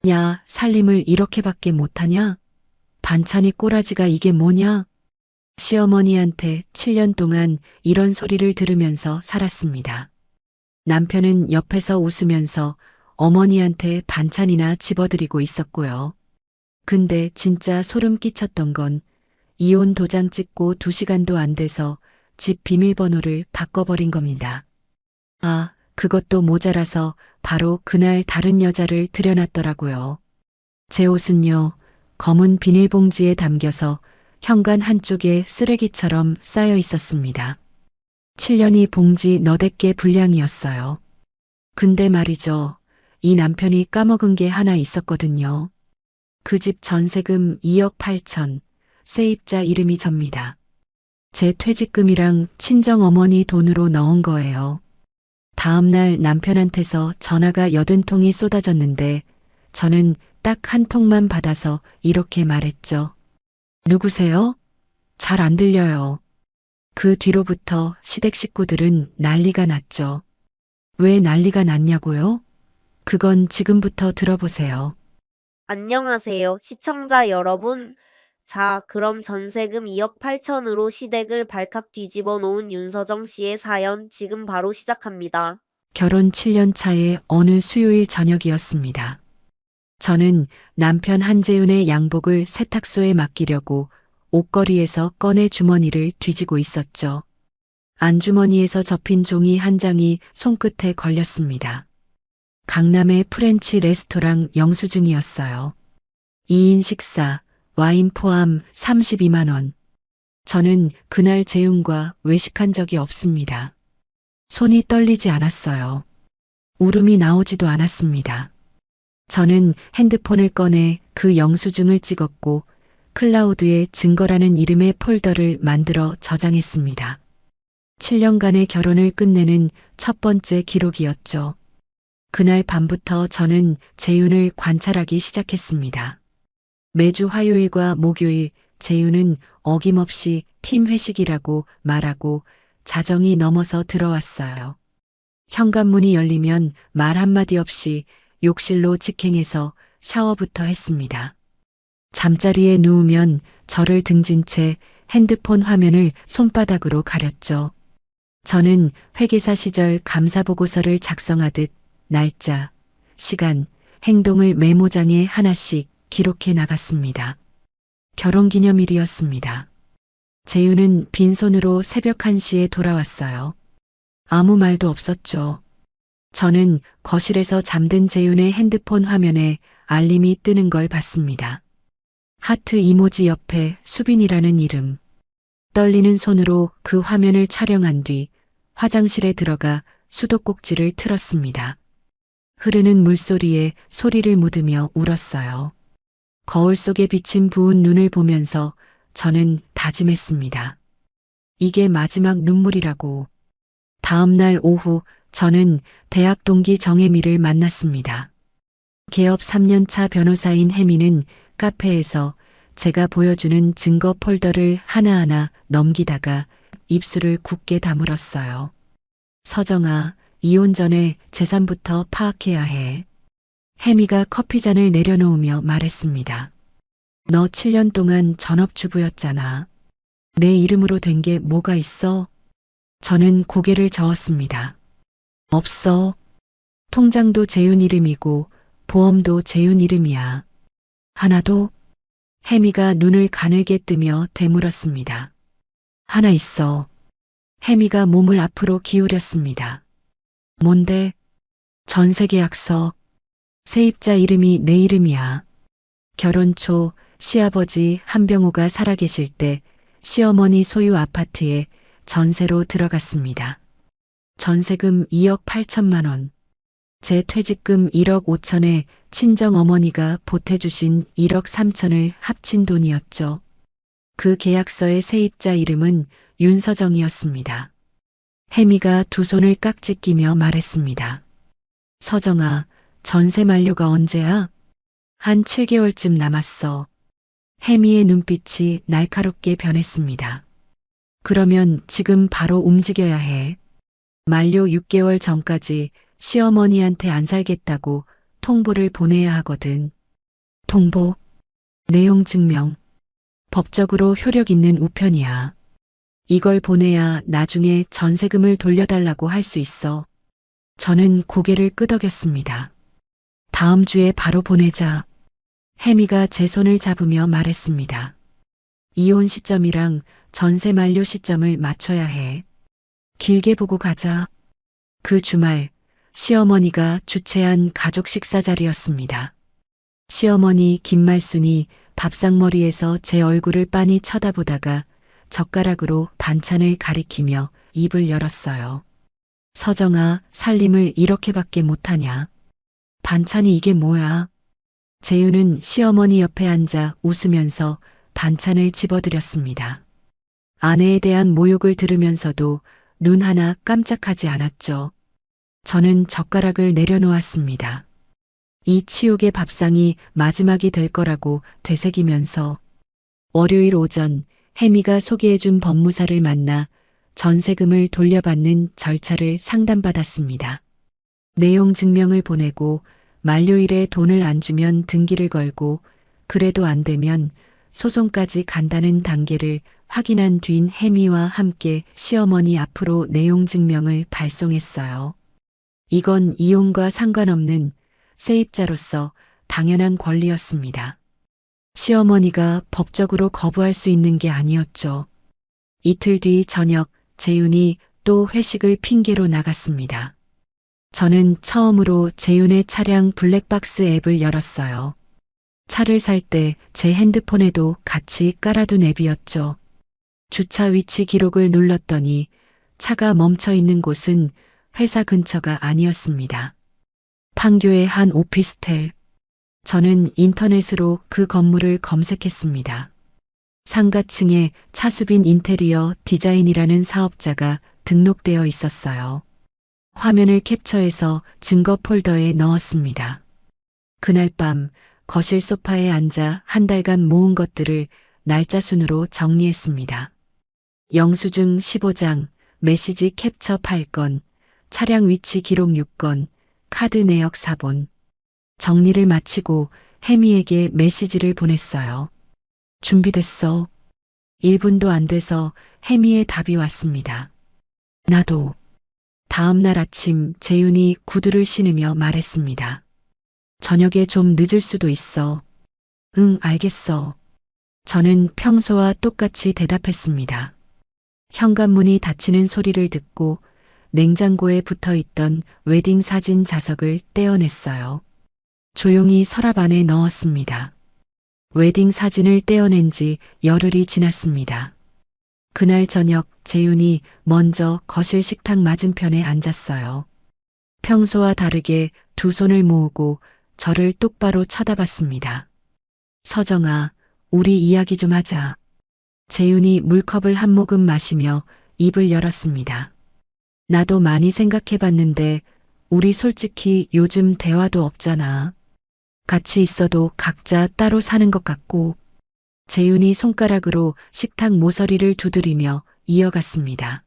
야, 살림을 이렇게밖에 못하냐? 반찬이 꼬라지가 이게 뭐냐? 시어머니한테 7년 동안 이런 소리를 들으면서 살았습니다. 남편은 옆에서 웃으면서 어머니한테 반찬이나 집어드리고 있었고요. 근데 진짜 소름 끼쳤던 건 이혼 도장 찍고 2시간도 안 돼서 집 비밀번호를 바꿔버린 겁니다. 아, 그것도 모자라서 바로 그날 다른 여자를 들여놨더라고요. 제 옷은요, 검은 비닐봉지에 담겨서 현관 한쪽에 쓰레기처럼 쌓여 있었습니다. 7년이 봉지 너댓 개 분량이었어요. 근데 말이죠. 이 남편이 까먹은 게 하나 있었거든요. 그 집 전세금 2억 8천, 세입자 이름이 접니다. 제 퇴직금이랑 친정어머니 돈으로 넣은 거예요. 다음날 남편한테서 전화가 80통이 쏟아졌는데 저는 딱 한 통만 받아서 이렇게 말했죠. 누구세요? 잘 안 들려요. 그 뒤로부터 시댁 식구들은 난리가 났죠. 왜 난리가 났냐고요? 그건 지금부터 들어보세요. 안녕하세요, 시청자 여러분. 자, 그럼 전세금 2억 8천으로 시댁을 발칵 뒤집어 놓은 윤서정 씨의 사연 지금 바로 시작합니다. 결혼 7년 차의 어느 수요일 저녁이었습니다. 저는 남편 한재윤의 양복을 세탁소에 맡기려고 옷걸이에서 꺼내 주머니를 뒤지고 있었죠. 안주머니에서 접힌 종이 한 장이 손끝에 걸렸습니다. 강남의 프렌치 레스토랑 영수증이었어요. 2인 식사, 와인 포함 32만 원. 저는 그날 재윤과 외식한 적이 없습니다. 손이 떨리지 않았어요. 울음이 나오지도 않았습니다. 저는 핸드폰을 꺼내 그 영수증을 찍었고 클라우드에 증거라는 이름의 폴더를 만들어 저장했습니다. 7년간의 결혼을 끝내는 첫 번째 기록이었죠. 그날 밤부터 저는 재윤을 관찰하기 시작했습니다. 매주 화요일과 목요일 재윤은 어김없이 팀 회식이라고 말하고 자정이 넘어서 들어왔어요. 현관문이 열리면 말 한마디 없이 욕실로 직행해서 샤워부터 했습니다. 잠자리에 누우면 저를 등진 채 핸드폰 화면을 손바닥으로 가렸죠. 저는 회계사 시절 감사보고서를 작성하듯 날짜, 시간, 행동을 메모장에 하나씩 기록해 나갔습니다. 결혼기념일이었습니다. 재윤은 빈손으로 새벽 1시에 돌아왔어요. 아무 말도 없었죠. 저는 거실에서 잠든 재윤의 핸드폰 화면에 알림이 뜨는 걸 봤습니다. 하트 이모지 옆에 수빈이라는 이름. 떨리는 손으로 그 화면을 촬영한 뒤 화장실에 들어가 수도꼭지를 틀었습니다. 흐르는 물소리에 소리를 묻으며 울었어요. 거울 속에 비친 부은 눈을 보면서 저는 다짐했습니다. 이게 마지막 눈물이라고. 다음 날 오후 저는 대학 동기 정혜미를 만났습니다. 개업 3년차 변호사인 혜미는 카페에서 제가 보여주는 증거 폴더를 하나하나 넘기다가 입술을 굳게 다물었어요. 서정아, 이혼 전에 재산부터 파악해야 해. 혜미가 커피잔을 내려놓으며 말했습니다. 너 7년 동안 전업주부였잖아. 내 이름으로 된 게 뭐가 있어? 저는 고개를 저었습니다. 없어. 통장도 재윤 이름이고 보험도 재윤 이름이야. 하나도? 혜미가 눈을 가늘게 뜨며 되물었습니다. 하나 있어. 혜미가 몸을 앞으로 기울였습니다. 뭔데? 전세계약서. 세입자 이름이 내 이름이야. 결혼 초 시아버지 한병호가 살아계실 때 시어머니 소유 아파트에 전세로 들어갔습니다. 전세금 2억 8천만 원. 제 퇴직금 1억 5천에 친정어머니가 보태주신 1억 3천을 합친 돈이었죠. 그 계약서의 세입자 이름은 윤서정이었습니다. 혜미가 두 손을 깍지 끼며 말했습니다. 서정아, 전세 만료가 언제야? 한 7개월쯤 남았어. 혜미의 눈빛이 날카롭게 변했습니다. 그러면 지금 바로 움직여야 해. 만료 6개월 전까지 시어머니한테 안 살겠다고 통보를 보내야 하거든. 통보, 내용 증명, 법적으로 효력 있는 우편이야. 이걸 보내야 나중에 전세금을 돌려달라고 할 수 있어. 저는 고개를 끄덕였습니다. 다음 주에 바로 보내자. 혜미가 제 손을 잡으며 말했습니다. 이혼 시점이랑 전세 만료 시점을 맞춰야 해. 길게 보고 가자. 그 주말 시어머니가 주최한 가족 식사 자리였습니다. 시어머니 김말순이 밥상머리에서 제 얼굴을 빤히 쳐다보다가 젓가락으로 반찬을 가리키며 입을 열었어요. 서정아, 살림을 이렇게밖에 못하냐? 반찬이 이게 뭐야? 재유는 시어머니 옆에 앉아 웃으면서 반찬을 집어들였습니다. 아내에 대한 모욕을 들으면서도 눈 하나 깜짝하지 않았죠. 저는 젓가락을 내려놓았습니다. 이 치욕의 밥상이 마지막이 될 거라고 되새기면서 월요일 오전 혜미가 소개해준 법무사를 만나 전세금을 돌려받는 절차를 상담받았습니다. 내용 증명을 보내고 만료일에 돈을 안 주면 등기를 걸고 그래도 안 되면 소송까지 간다는 단계를 확인한 뒤인 혜미와 함께 시어머니 앞으로 내용 증명을 발송했어요. 이건 이혼과 상관없는 세입자로서 당연한 권리였습니다. 시어머니가 법적으로 거부할 수 있는 게 아니었죠. 이틀 뒤 저녁 재윤이 또 회식을 핑계로 나갔습니다. 저는 처음으로 재윤의 차량 블랙박스 앱을 열었어요. 차를 살 때 제 핸드폰에도 같이 깔아둔 앱이었죠. 주차 위치 기록을 눌렀더니 차가 멈춰 있는 곳은 회사 근처가 아니었습니다. 판교의 한 오피스텔. 저는 인터넷으로 그 건물을 검색했습니다. 상가층에 차수빈 인테리어 디자인이라는 사업자가 등록되어 있었어요. 화면을 캡처해서 증거 폴더에 넣었습니다. 그날 밤 거실 소파에 앉아 한 달간 모은 것들을 날짜 순으로 정리했습니다. 영수증 15장, 메시지 캡처 8건, 차량 위치 기록 6건, 카드 내역 4본. 정리를 마치고 혜미에게 메시지를 보냈어요. 준비됐어. 1분도 안 돼서 혜미의 답이 왔습니다. 나도. 다음 날 아침 재윤이 구두를 신으며 말했습니다. 저녁에 좀 늦을 수도 있어. 응, 알겠어. 저는 평소와 똑같이 대답했습니다. 현관문이 닫히는 소리를 듣고 냉장고에 붙어 있던 웨딩 사진 자석을 떼어냈어요. 조용히 서랍 안에 넣었습니다. 웨딩 사진을 떼어낸 지 열흘이 지났습니다. 그날 저녁 재윤이 먼저 거실 식탁 맞은편에 앉았어요. 평소와 다르게 두 손을 모으고 저를 똑바로 쳐다봤습니다. 서정아, 우리 이야기 좀 하자. 재윤이 물컵을 한 모금 마시며 입을 열었습니다. 나도 많이 생각해봤는데 우리 솔직히 요즘 대화도 없잖아. 같이 있어도 각자 따로 사는 것 같고. 재윤이 손가락으로 식탁 모서리를 두드리며 이어갔습니다.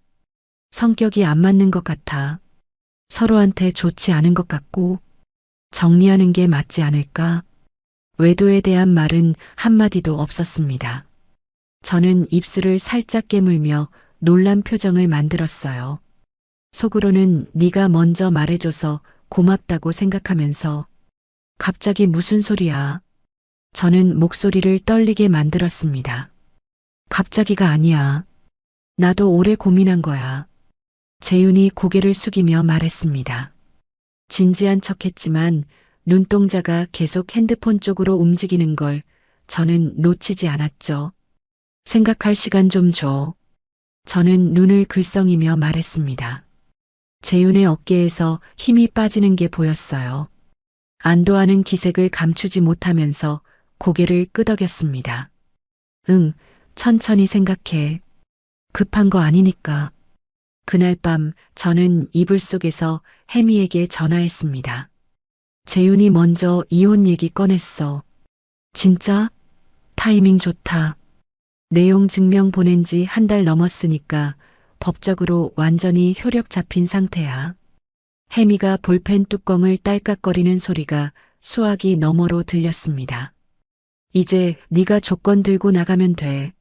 성격이 안 맞는 것 같아. 서로한테 좋지 않은 것 같고. 정리하는 게 맞지 않을까? 외도에 대한 말은 한마디도 없었습니다. 저는 입술을 살짝 깨물며 놀란 표정을 만들었어요. 속으로는 네가 먼저 말해줘서 고맙다고 생각하면서 갑자기 무슨 소리야? 저는 목소리를 떨리게 만들었습니다. 갑자기가 아니야. 나도 오래 고민한 거야. 재윤이 고개를 숙이며 말했습니다. 진지한 척했지만 눈동자가 계속 핸드폰 쪽으로 움직이는 걸 저는 놓치지 않았죠. 생각할 시간 좀 줘. 저는 눈을 글썽이며 말했습니다. 재윤의 어깨에서 힘이 빠지는 게 보였어요. 안도하는 기색을 감추지 못하면서 고개를 끄덕였습니다. 응, 천천히 생각해. 급한 거 아니니까. 그날 밤 저는 이불 속에서 혜미에게 전화했습니다. 재윤이 먼저 이혼 얘기 꺼냈어. 진짜? 타이밍 좋다. 내용 증명 보낸 지 한 달 넘었으니까 법적으로 완전히 효력 잡힌 상태야. 혜미가 볼펜 뚜껑을 딸깍거리는 소리가 수화기 너머로 들렸습니다. 이제 네가 조건 들고 나가면 돼.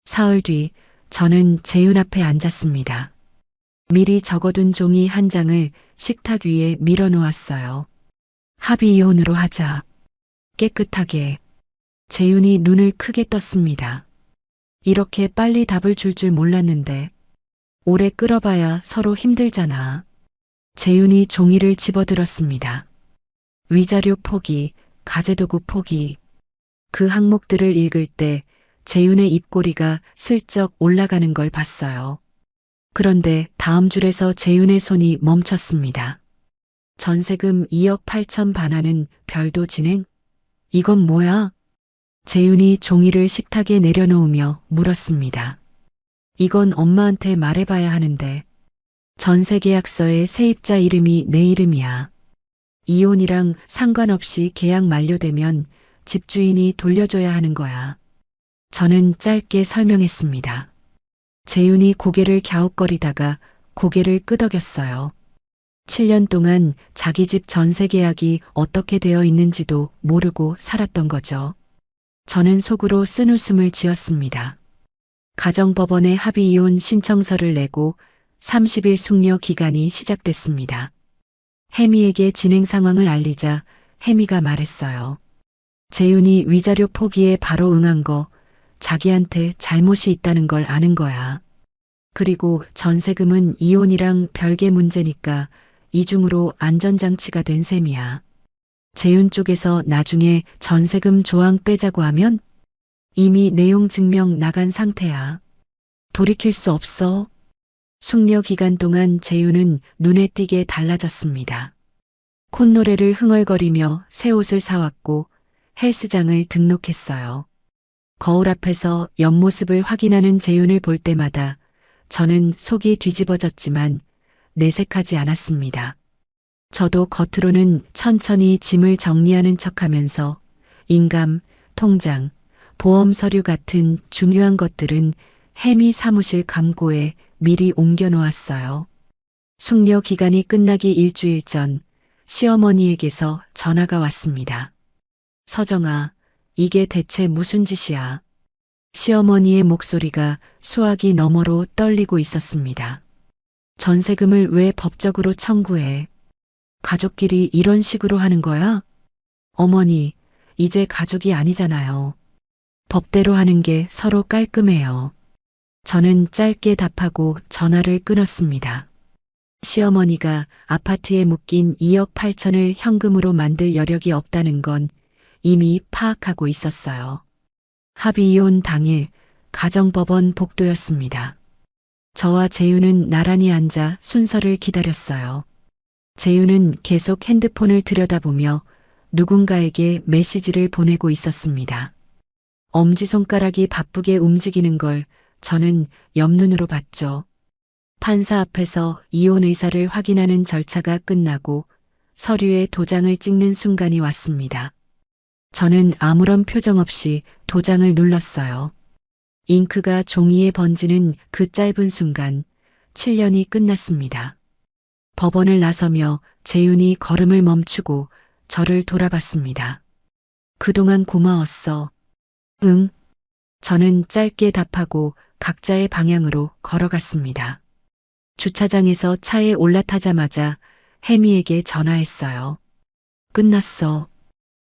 사흘 뒤 저는 재윤 앞에 앉았습니다. 미리 적어둔 종이 한 장을 식탁 위에 밀어놓았어요. 합의 이혼으로 하자. 깨끗하게. 재윤이 눈을 크게 떴습니다. 이렇게 빨리 답을 줄 몰랐는데 오래 끌어봐야 서로 힘들잖아. 재윤이 종이를 집어들었습니다. 위자료 포기, 가재도구 포기. 그 항목들을 읽을 때 재윤의 입꼬리가 슬쩍 올라가는 걸 봤어요. 그런데 다음 줄에서 재윤의 손이 멈췄습니다. 전세금 2억 8천 반환은 별도 진행? 이건 뭐야? 재윤이 종이를 식탁에 내려놓으며 물었습니다. 이건 엄마한테 말해봐야 하는데 전세계약서에 세입자 이름이 내 이름이야. 이혼이랑 상관없이 계약 만료되면 집주인이 돌려줘야 하는 거야. 저는 짧게 설명했습니다. 재윤이 고개를 갸웃거리다가 고개를 끄덕였어요. 7년 동안 자기 집 전세 계약이 어떻게 되어 있는지도 모르고 살았던 거죠. 저는 속으로 쓴웃음을 지었습니다. 가정법원에 합의 이혼 신청서를 내고 30일 숙려 기간이 시작됐습니다. 혜미에게 진행 상황을 알리자 혜미가 말했어요. 재윤이 위자료 포기에 바로 응한 거 자기한테 잘못이 있다는 걸 아는 거야. 그리고 전세금은 이혼이랑 별개 문제니까 이중으로 안전장치가 된 셈이야. 재윤 쪽에서 나중에 전세금 조항 빼자고 하면 이미 내용 증명 나간 상태야. 돌이킬 수 없어. 숙려 기간 동안 재윤은 눈에 띄게 달라졌습니다. 콧노래를 흥얼거리며 새 옷을 사왔고 헬스장을 등록했어요. 거울 앞에서 옆모습을 확인하는 재윤을 볼 때마다 저는 속이 뒤집어졌지만 내색하지 않았습니다. 저도 겉으로는 천천히 짐을 정리하는 척하면서 인감, 통장, 보험 서류 같은 중요한 것들은 혜미 사무실 감고에 미리 옮겨 놓았어요. 숙려 기간이 끝나기 일주일 전 시어머니에게서 전화가 왔습니다. 서정아, 이게 대체 무슨 짓이야? 시어머니의 목소리가 수화기 너머로 떨리고 있었습니다. 전세금을 왜 법적으로 청구해? 가족끼리 이런 식으로 하는 거야? 어머니, 이제 가족이 아니잖아요. 법대로 하는 게 서로 깔끔해요. 저는 짧게 답하고 전화를 끊었습니다. 시어머니가 아파트에 묶인 2억 8천을 현금으로 만들 여력이 없다는 건 이미 파악하고 있었어요. 합의 이혼 당일 가정법원 복도였습니다. 저와 재윤은 나란히 앉아 순서를 기다렸어요. 재윤은 계속 핸드폰을 들여다보며 누군가에게 메시지를 보내고 있었습니다. 엄지손가락이 바쁘게 움직이는 걸 저는 옆눈으로 봤죠. 판사 앞에서 이혼 의사를 확인하는 절차가 끝나고 서류에 도장을 찍는 순간이 왔습니다. 저는 아무런 표정 없이 도장을 눌렀어요. 잉크가 종이에 번지는 그 짧은 순간 7년이 끝났습니다. 법원을 나서며 재윤이 걸음을 멈추고 저를 돌아봤습니다. 그동안 고마웠어. 응. 저는 짧게 답하고 각자의 방향으로 걸어갔습니다. 주차장에서 차에 올라타자마자 혜미에게 전화했어요. 끝났어.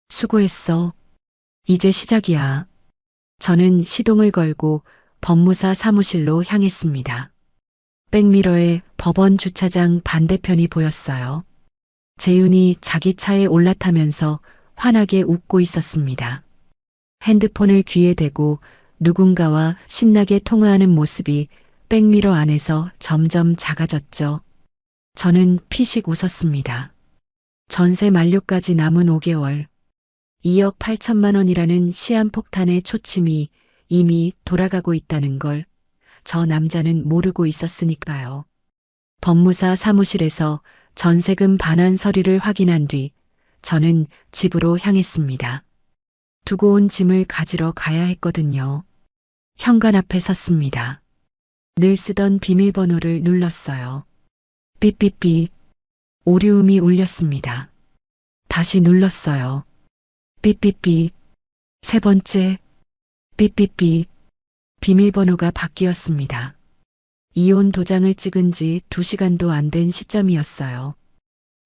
수고했어. 이제 시작이야. 저는 시동을 걸고 법무사 사무실로 향했습니다. 백미러에 법원 주차장 반대편이 보였어요. 재윤이 자기 차에 올라타면서 환하게 웃고 있었습니다. 핸드폰을 귀에 대고 누군가와 신나게 통화하는 모습이 백미러 안에서 점점 작아졌죠. 저는 피식 웃었습니다. 전세 만료까지 남은 5개월. 2억 8천만 원이라는 시한폭탄의 초침이 이미 돌아가고 있다는 걸 저 남자는 모르고 있었으니까요. 법무사 사무실에서 전세금 반환 서류를 확인한 뒤 저는 집으로 향했습니다. 두고 온 짐을 가지러 가야 했거든요. 현관 앞에 섰습니다. 늘 쓰던 비밀번호를 눌렀어요. 삐삐삐. 오류음이 울렸습니다. 다시 눌렀어요. 삐삐삐. 세 번째. 삐삐삐. 비밀번호가 바뀌었습니다. 이혼 도장을 찍은 지 2시간도 안 된 시점이었어요.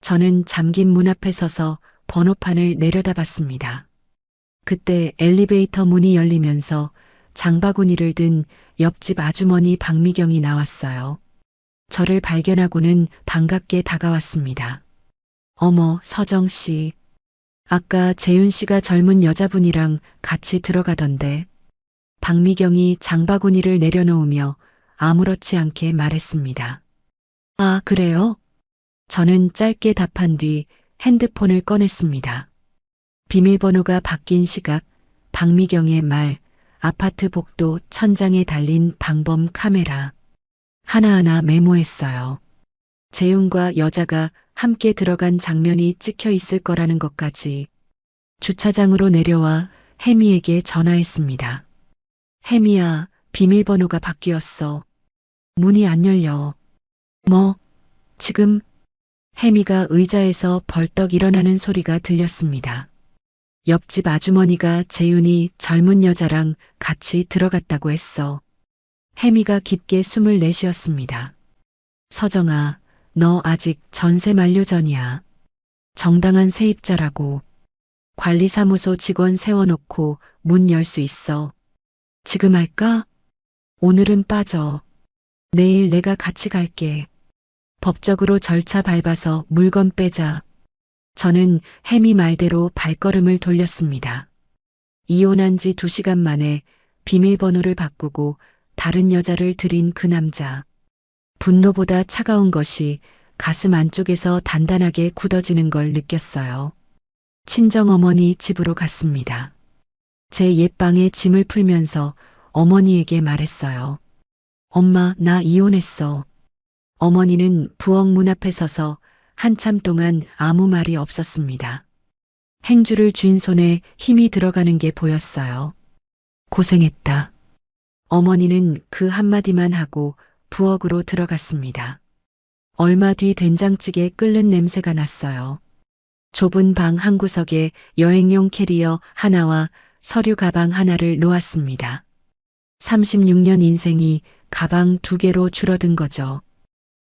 저는 잠긴 문 앞에 서서 번호판을 내려다봤습니다. 그때 엘리베이터 문이 열리면서 장바구니를 든 옆집 아주머니 박미경이 나왔어요. 저를 발견하고는 반갑게 다가왔습니다. 어머, 서정 씨. 아까 재윤 씨가 젊은 여자분이랑 같이 들어가던데. 박미경이 장바구니를 내려놓으며 아무렇지 않게 말했습니다. 아, 그래요? 저는 짧게 답한 뒤 핸드폰을 꺼냈습니다. 비밀번호가 바뀐 시각, 박미경의 말, 아파트 복도 천장에 달린 방범 카메라. 하나하나 메모했어요. 재윤과 여자가 함께 들어간 장면이 찍혀 있을 거라는 것까지. 주차장으로 내려와 혜미에게 전화했습니다. 혜미야, 비밀번호가 바뀌었어. 문이 안 열려. 뭐, 지금? 혜미가 의자에서 벌떡 일어나는 소리가 들렸습니다. 옆집 아주머니가 재윤이 젊은 여자랑 같이 들어갔다고 했어. 혜미가 깊게 숨을 내쉬었습니다. 서정아, 너 아직 전세 만료 전이야. 정당한 세입자라고. 관리사무소 직원 세워놓고 문 열 수 있어. 지금 할까? 오늘은 빠져. 내일 내가 같이 갈게. 법적으로 절차 밟아서 물건 빼자. 저는 혜미 말대로 발걸음을 돌렸습니다. 이혼한 지 2시간 만에 비밀번호를 바꾸고 다른 여자를 들인 그 남자. 분노보다 차가운 것이 가슴 안쪽에서 단단하게 굳어지는 걸 느꼈어요. 친정어머니 집으로 갔습니다. 제 옛방에 짐을 풀면서 어머니에게 말했어요. 엄마, 나 이혼했어. 어머니는 부엌 문 앞에 서서 한참 동안 아무 말이 없었습니다. 행주를 쥔 손에 힘이 들어가는 게 보였어요. 고생했다. 어머니는 그 한마디만 하고 부엌으로 들어갔습니다. 얼마 뒤 된장찌개 끓는 냄새가 났어요. 좁은 방 한 구석에 여행용 캐리어 하나와 서류 가방 하나를 놓았습니다. 36년 인생이 가방 2개로 줄어든 거죠.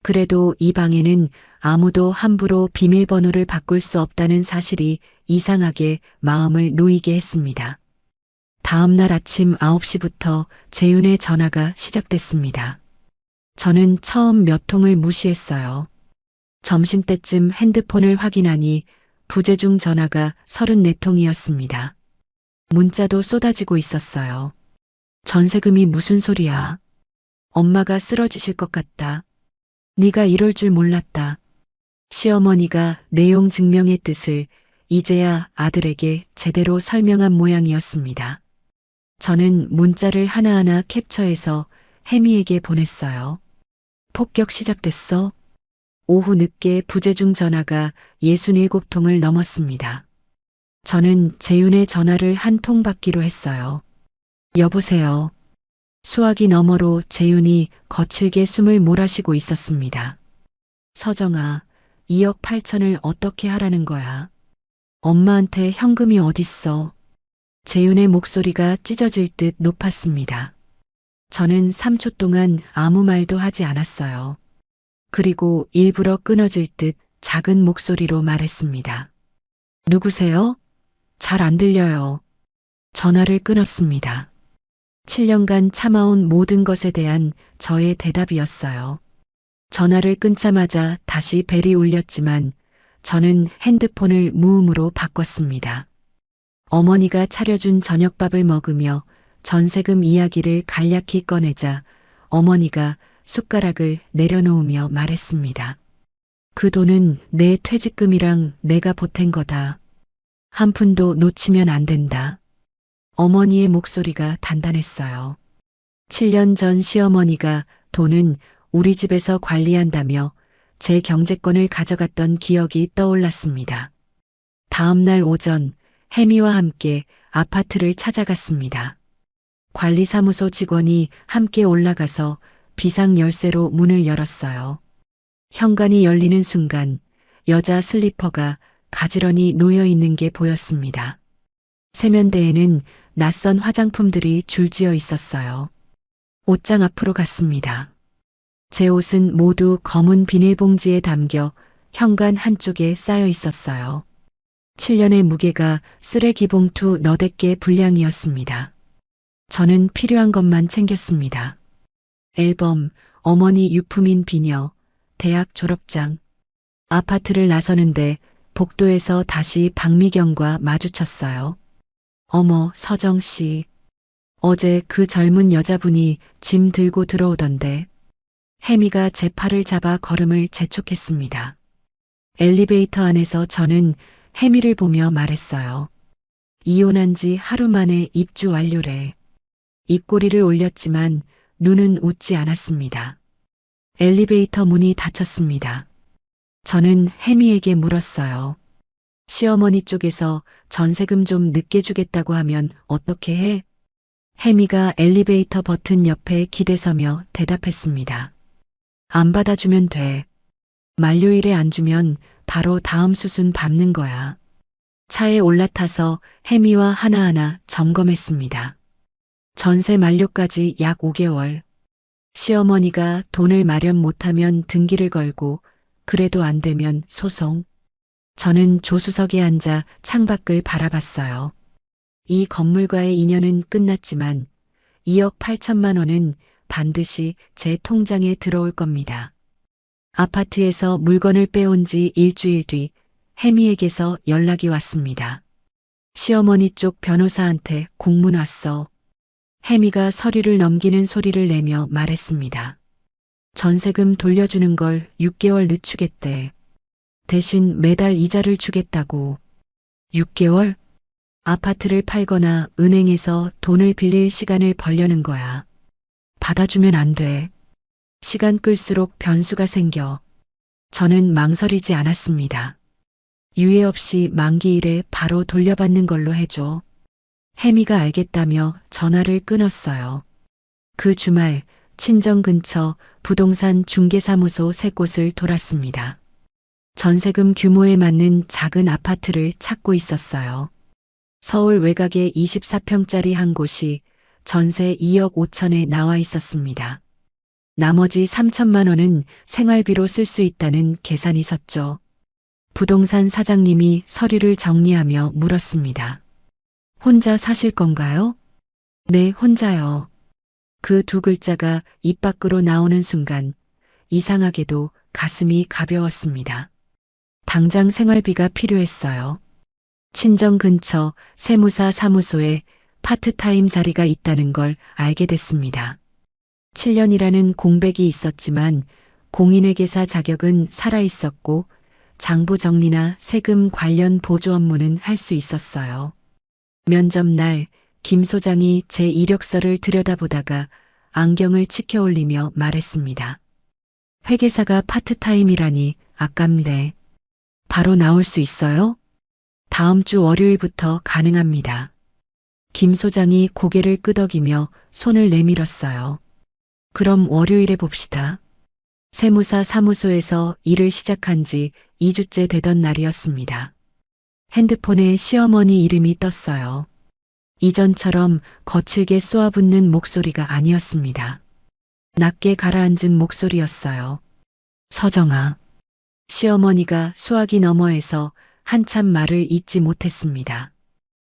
그래도 이 방에는 아무도 함부로 비밀번호를 바꿀 수 없다는 사실이 이상하게 마음을 놓이게 했습니다. 다음 날 아침 9시부터 재윤의 전화가 시작됐습니다. 저는 처음 몇 통을 무시했어요. 점심때쯤 핸드폰을 확인하니 부재중 전화가 34통이었습니다. 문자도 쏟아지고 있었어요. 전세금이 무슨 소리야. 엄마가 쓰러지실 것 같다. 네가 이럴 줄 몰랐다. 시어머니가 내용 증명의 뜻을 이제야 아들에게 제대로 설명한 모양이었습니다. 저는 문자를 하나하나 캡처해서 혜미에게 보냈어요. 폭격 시작됐어? 오후 늦게 부재중 전화가 67통을 넘었습니다. 저는 재윤의 전화를 한 통 받기로 했어요. 여보세요. 수화기 너머로 재윤이 거칠게 숨을 몰아쉬고 있었습니다. 서정아, 2억 8천을 어떻게 하라는 거야? 엄마한테 현금이 어딨어? 재윤의 목소리가 찢어질 듯 높았습니다. 저는 3초 동안 아무 말도 하지 않았어요. 그리고 일부러 끊어질 듯 작은 목소리로 말했습니다. 누구세요? 잘 안 들려요. 전화를 끊었습니다. 7년간 참아온 모든 것에 대한 저의 대답이었어요. 전화를 끊자마자 다시 벨이 울렸지만 저는 핸드폰을 무음으로 바꿨습니다. 어머니가 차려준 저녁밥을 먹으며 전세금 이야기를 간략히 꺼내자 어머니가 숟가락을 내려놓으며 말했습니다. 그 돈은 내 퇴직금이랑 내가 보탠 거다. 한 푼도 놓치면 안 된다. 어머니의 목소리가 단단했어요. 7년 전 시어머니가 돈은 우리 집에서 관리한다며 제 경제권을 가져갔던 기억이 떠올랐습니다. 다음 날 오전 혜미와 함께 아파트를 찾아갔습니다. 관리사무소 직원이 함께 올라가서 비상 열쇠로 문을 열었어요. 현관이 열리는 순간 여자 슬리퍼가 가지런히 놓여 있는 게 보였습니다. 세면대에는 낯선 화장품들이 줄지어 있었어요. 옷장 앞으로 갔습니다. 제 옷은 모두 검은 비닐봉지에 담겨 현관 한쪽에 쌓여 있었어요. 7년의 무게가 쓰레기 봉투 너댓 개 분량이었습니다. 저는 필요한 것만 챙겼습니다. 앨범, 어머니 유품인 비녀, 대학 졸업장. 아파트를 나서는데 복도에서 다시 박미경과 마주쳤어요. 어머, 서정 씨. 어제 그 젊은 여자분이 짐 들고 들어오던데. 혜미가 제 팔을 잡아 걸음을 재촉했습니다. 엘리베이터 안에서 저는 혜미를 보며 말했어요. 이혼한 지 하루 만에 입주 완료래. 입꼬리를 올렸지만 눈은 웃지 않았습니다. 엘리베이터 문이 닫혔습니다. 저는 혜미에게 물었어요. 시어머니 쪽에서 전세금 좀 늦게 주겠다고 하면 어떻게 해? 혜미가 엘리베이터 버튼 옆에 기대서며 대답했습니다. 안 받아주면 돼. 만료일에 안 주면 바로 다음 수순 밟는 거야. 차에 올라타서 혜미와 하나하나 점검했습니다. 전세 만료까지 약 5개월. 시어머니가 돈을 마련 못하면 등기를 걸고 그래도 안 되면 소송. 저는 조수석에 앉아 창밖을 바라봤어요. 이 건물과의 인연은 끝났지만 2억 8천만 원은 반드시 제 통장에 들어올 겁니다. 아파트에서 물건을 빼온 지 일주일 뒤 혜미에게서 연락이 왔습니다. 시어머니 쪽 변호사한테 공문 왔어. 혜미가 서류를 넘기는 소리를 내며 말했습니다. 전세금 돌려주는 걸 6개월 늦추겠대. 대신 매달 이자를 주겠다고. 6개월? 아파트를 팔거나 은행에서 돈을 빌릴 시간을 벌려는 거야. 받아주면 안 돼. 시간 끌수록 변수가 생겨. 저는 망설이지 않았습니다. 유예 없이 만기일에 바로 돌려받는 걸로 해줘. 혜미가 알겠다며 전화를 끊었어요. 그 주말 친정 근처 부동산 중개사무소 3곳을 돌았습니다. 전세금 규모에 맞는 작은 아파트를 찾고 있었어요. 서울 외곽의 24평짜리 한 곳이 전세 2억 5천에 나와 있었습니다. 나머지 3천만 원은 생활비로 쓸 수 있다는 계산이 섰죠. 부동산 사장님이 서류를 정리하며 물었습니다. 혼자 사실 건가요? 네, 혼자요. 그 2글자가 입 밖으로 나오는 순간 이상하게도 가슴이 가벼웠습니다. 당장 생활비가 필요했어요. 친정 근처 세무사 사무소에 파트타임 자리가 있다는 걸 알게 됐습니다. 7년이라는 공백이 있었지만 공인회계사 자격은 살아있었고 장부 정리나 세금 관련 보조 업무는 할 수 있었어요. 면접 날 김 소장이 제 이력서를 들여다보다가 안경을 치켜 올리며 말했습니다. 회계사가 파트타임이라니 아깝네. 바로 나올 수 있어요? 다음 주 월요일부터 가능합니다. 김 소장이 고개를 끄덕이며 손을 내밀었어요. 그럼 월요일에 봅시다. 세무사 사무소에서 일을 시작한 지 2주째 되던 날이었습니다. 핸드폰에 시어머니 이름이 떴어요. 이전처럼 거칠게 쏘아붙는 목소리가 아니었습니다. 낮게 가라앉은 목소리였어요. 서정아. 시어머니가 수화기 너머에서 한참 말을 잇지 못했습니다.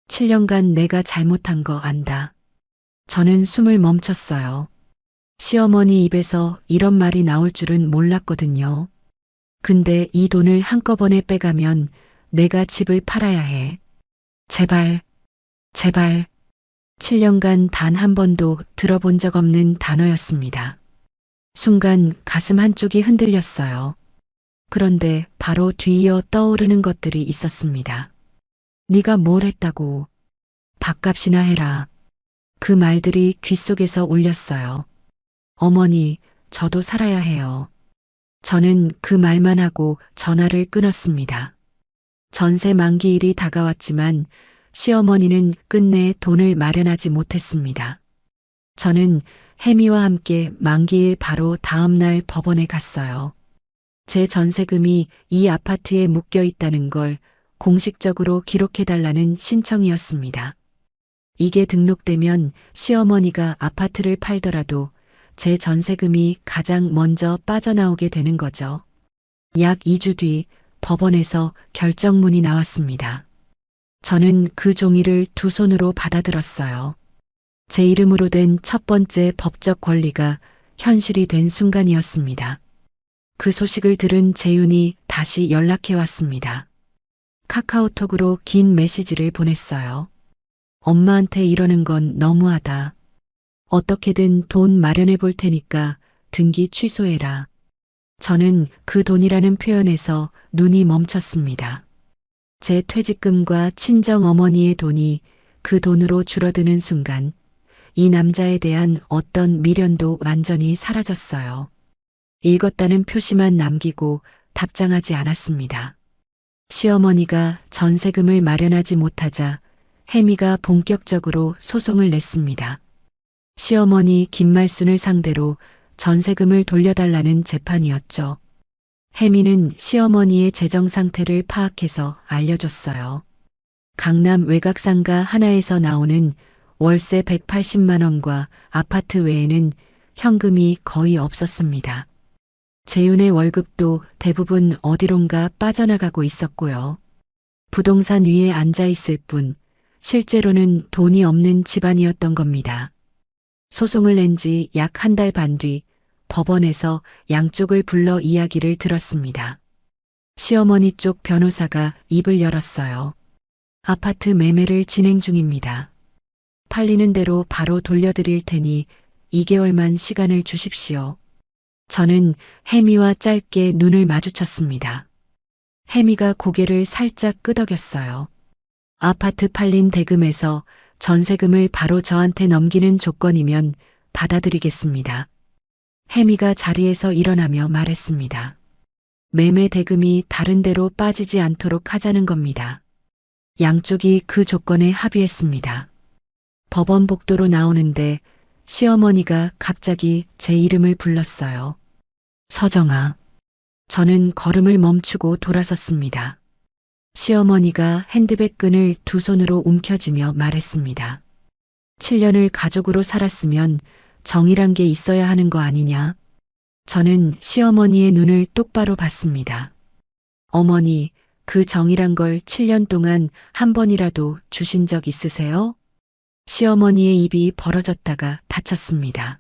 7년간 내가 잘못한 거 안다. 저는 숨을 멈췄어요. 시어머니 입에서 이런 말이 나올 줄은 몰랐거든요. 근데 이 돈을 한꺼번에 빼가면 내가 집을 팔아야 해. 제발, 제발. 7년간 단 한 번도 들어본 적 없는 단어였습니다. 순간 가슴 한쪽이 흔들렸어요. 그런데 바로 뒤이어 떠오르는 것들이 있었습니다. 네가 뭘 했다고. 밥값이나 해라. 그 말들이 귓속에서 울렸어요. 어머니, 저도 살아야 해요. 저는 그 말만 하고 전화를 끊었습니다. 전세 만기일이 다가왔지만 시어머니는 끝내 돈을 마련하지 못했습니다. 저는 혜미와 함께 만기일 바로 다음 날 법원에 갔어요. 제 전세금이 이 아파트에 묶여 있다는 걸 공식적으로 기록해달라는 신청이었습니다. 이게 등록되면 시어머니가 아파트를 팔더라도 제 전세금이 가장 먼저 빠져나오게 되는 거죠. 약 2주 뒤 법원에서 결정문이 나왔습니다. 저는 그 종이를 두 손으로 받아들었어요. 제 이름으로 된 첫 번째 법적 권리가 현실이 된 순간이었습니다. 그 소식을 들은 재윤이 다시 연락해 왔습니다. 카카오톡으로 긴 메시지를 보냈어요. 엄마한테 이러는 건 너무하다. 어떻게든 돈 마련해 볼 테니까 등기 취소해라. 저는 그 돈이라는 표현에서 눈이 멈췄습니다. 제 퇴직금과 친정 어머니의 돈이 그 돈으로 줄어드는 순간 이 남자에 대한 어떤 미련도 완전히 사라졌어요. 읽었다는 표시만 남기고 답장하지 않았습니다. 시어머니가 전세금을 마련하지 못하자 혜미가 본격적으로 소송을 냈습니다. 시어머니 김말순을 상대로 전세금을 돌려달라는 재판이었죠. 혜미는 시어머니의 재정 상태를 파악해서 알려줬어요. 강남 외곽상가 하나에서 나오는 월세 180만 원과 아파트 외에는 현금이 거의 없었습니다. 재윤의 월급도 대부분 어디론가 빠져나가고 있었고요. 부동산 위에 앉아 있을 뿐 실제로는 돈이 없는 집안이었던 겁니다. 소송을 낸 지 약 한 달 반 뒤 법원에서 양쪽을 불러 이야기를 들었습니다. 시어머니 쪽 변호사가 입을 열었어요. 아파트 매매를 진행 중입니다. 팔리는 대로 바로 돌려드릴 테니 2개월만 시간을 주십시오. 저는 혜미와 짧게 눈을 마주쳤습니다. 혜미가 고개를 살짝 끄덕였어요. 아파트 팔린 대금에서 전세금을 바로 저한테 넘기는 조건이면 받아들이겠습니다. 혜미가 자리에서 일어나며 말했습니다. 매매 대금이 다른 데로 빠지지 않도록 하자는 겁니다. 양쪽이 그 조건에 합의했습니다. 법원 복도로 나오는데 시어머니가 갑자기 제 이름을 불렀어요. 서정아. 저는 걸음을 멈추고 돌아섰습니다. 시어머니가 핸드백 끈을 두 손으로 움켜쥐며 말했습니다. 7년을 가족으로 살았으면 정이란 게 있어야 하는 거 아니냐? 저는 시어머니의 눈을 똑바로 봤습니다. 어머니, 그 정이란 걸 7년 동안 한 번이라도 주신 적 있으세요? 시어머니의 입이 벌어졌다가 닫혔습니다.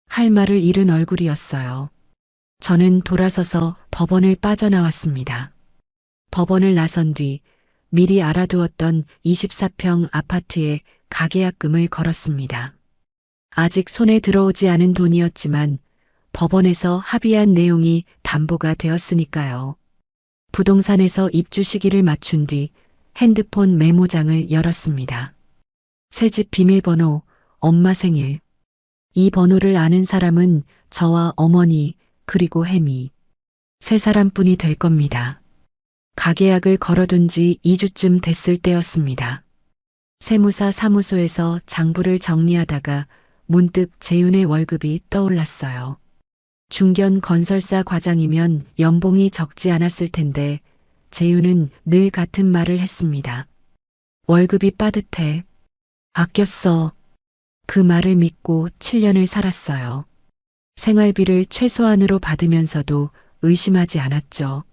할 말을 잃은 얼굴이었어요. 저는 돌아서서 법원을 빠져나왔습니다. 법원을 나선 뒤 미리 알아두었던 24평 아파트에 가계약금을 걸었습니다. 아직 손에 들어오지 않은 돈이었지만 법원에서 합의한 내용이 담보가 되었으니까요. 부동산에서 입주 시기를 맞춘 뒤 핸드폰 메모장을 열었습니다. 새집 비밀번호, 엄마 생일. 이 번호를 아는 사람은 저와 어머니 그리고 혜미. 세 사람뿐이 될 겁니다. 가계약을 걸어둔 지 2주쯤 됐을 때였습니다. 세무사 사무소에서 장부를 정리하다가 문득 재윤의 월급이 떠올랐어요. 중견 건설사 과장이면 연봉이 적지 않았을 텐데 재윤은 늘 같은 말을 했습니다. 월급이 빠듯해. 아껴 써. 그 말을 믿고 7년을 살았어요. 생활비를 최소한으로 받으면서도 의심하지 않았죠.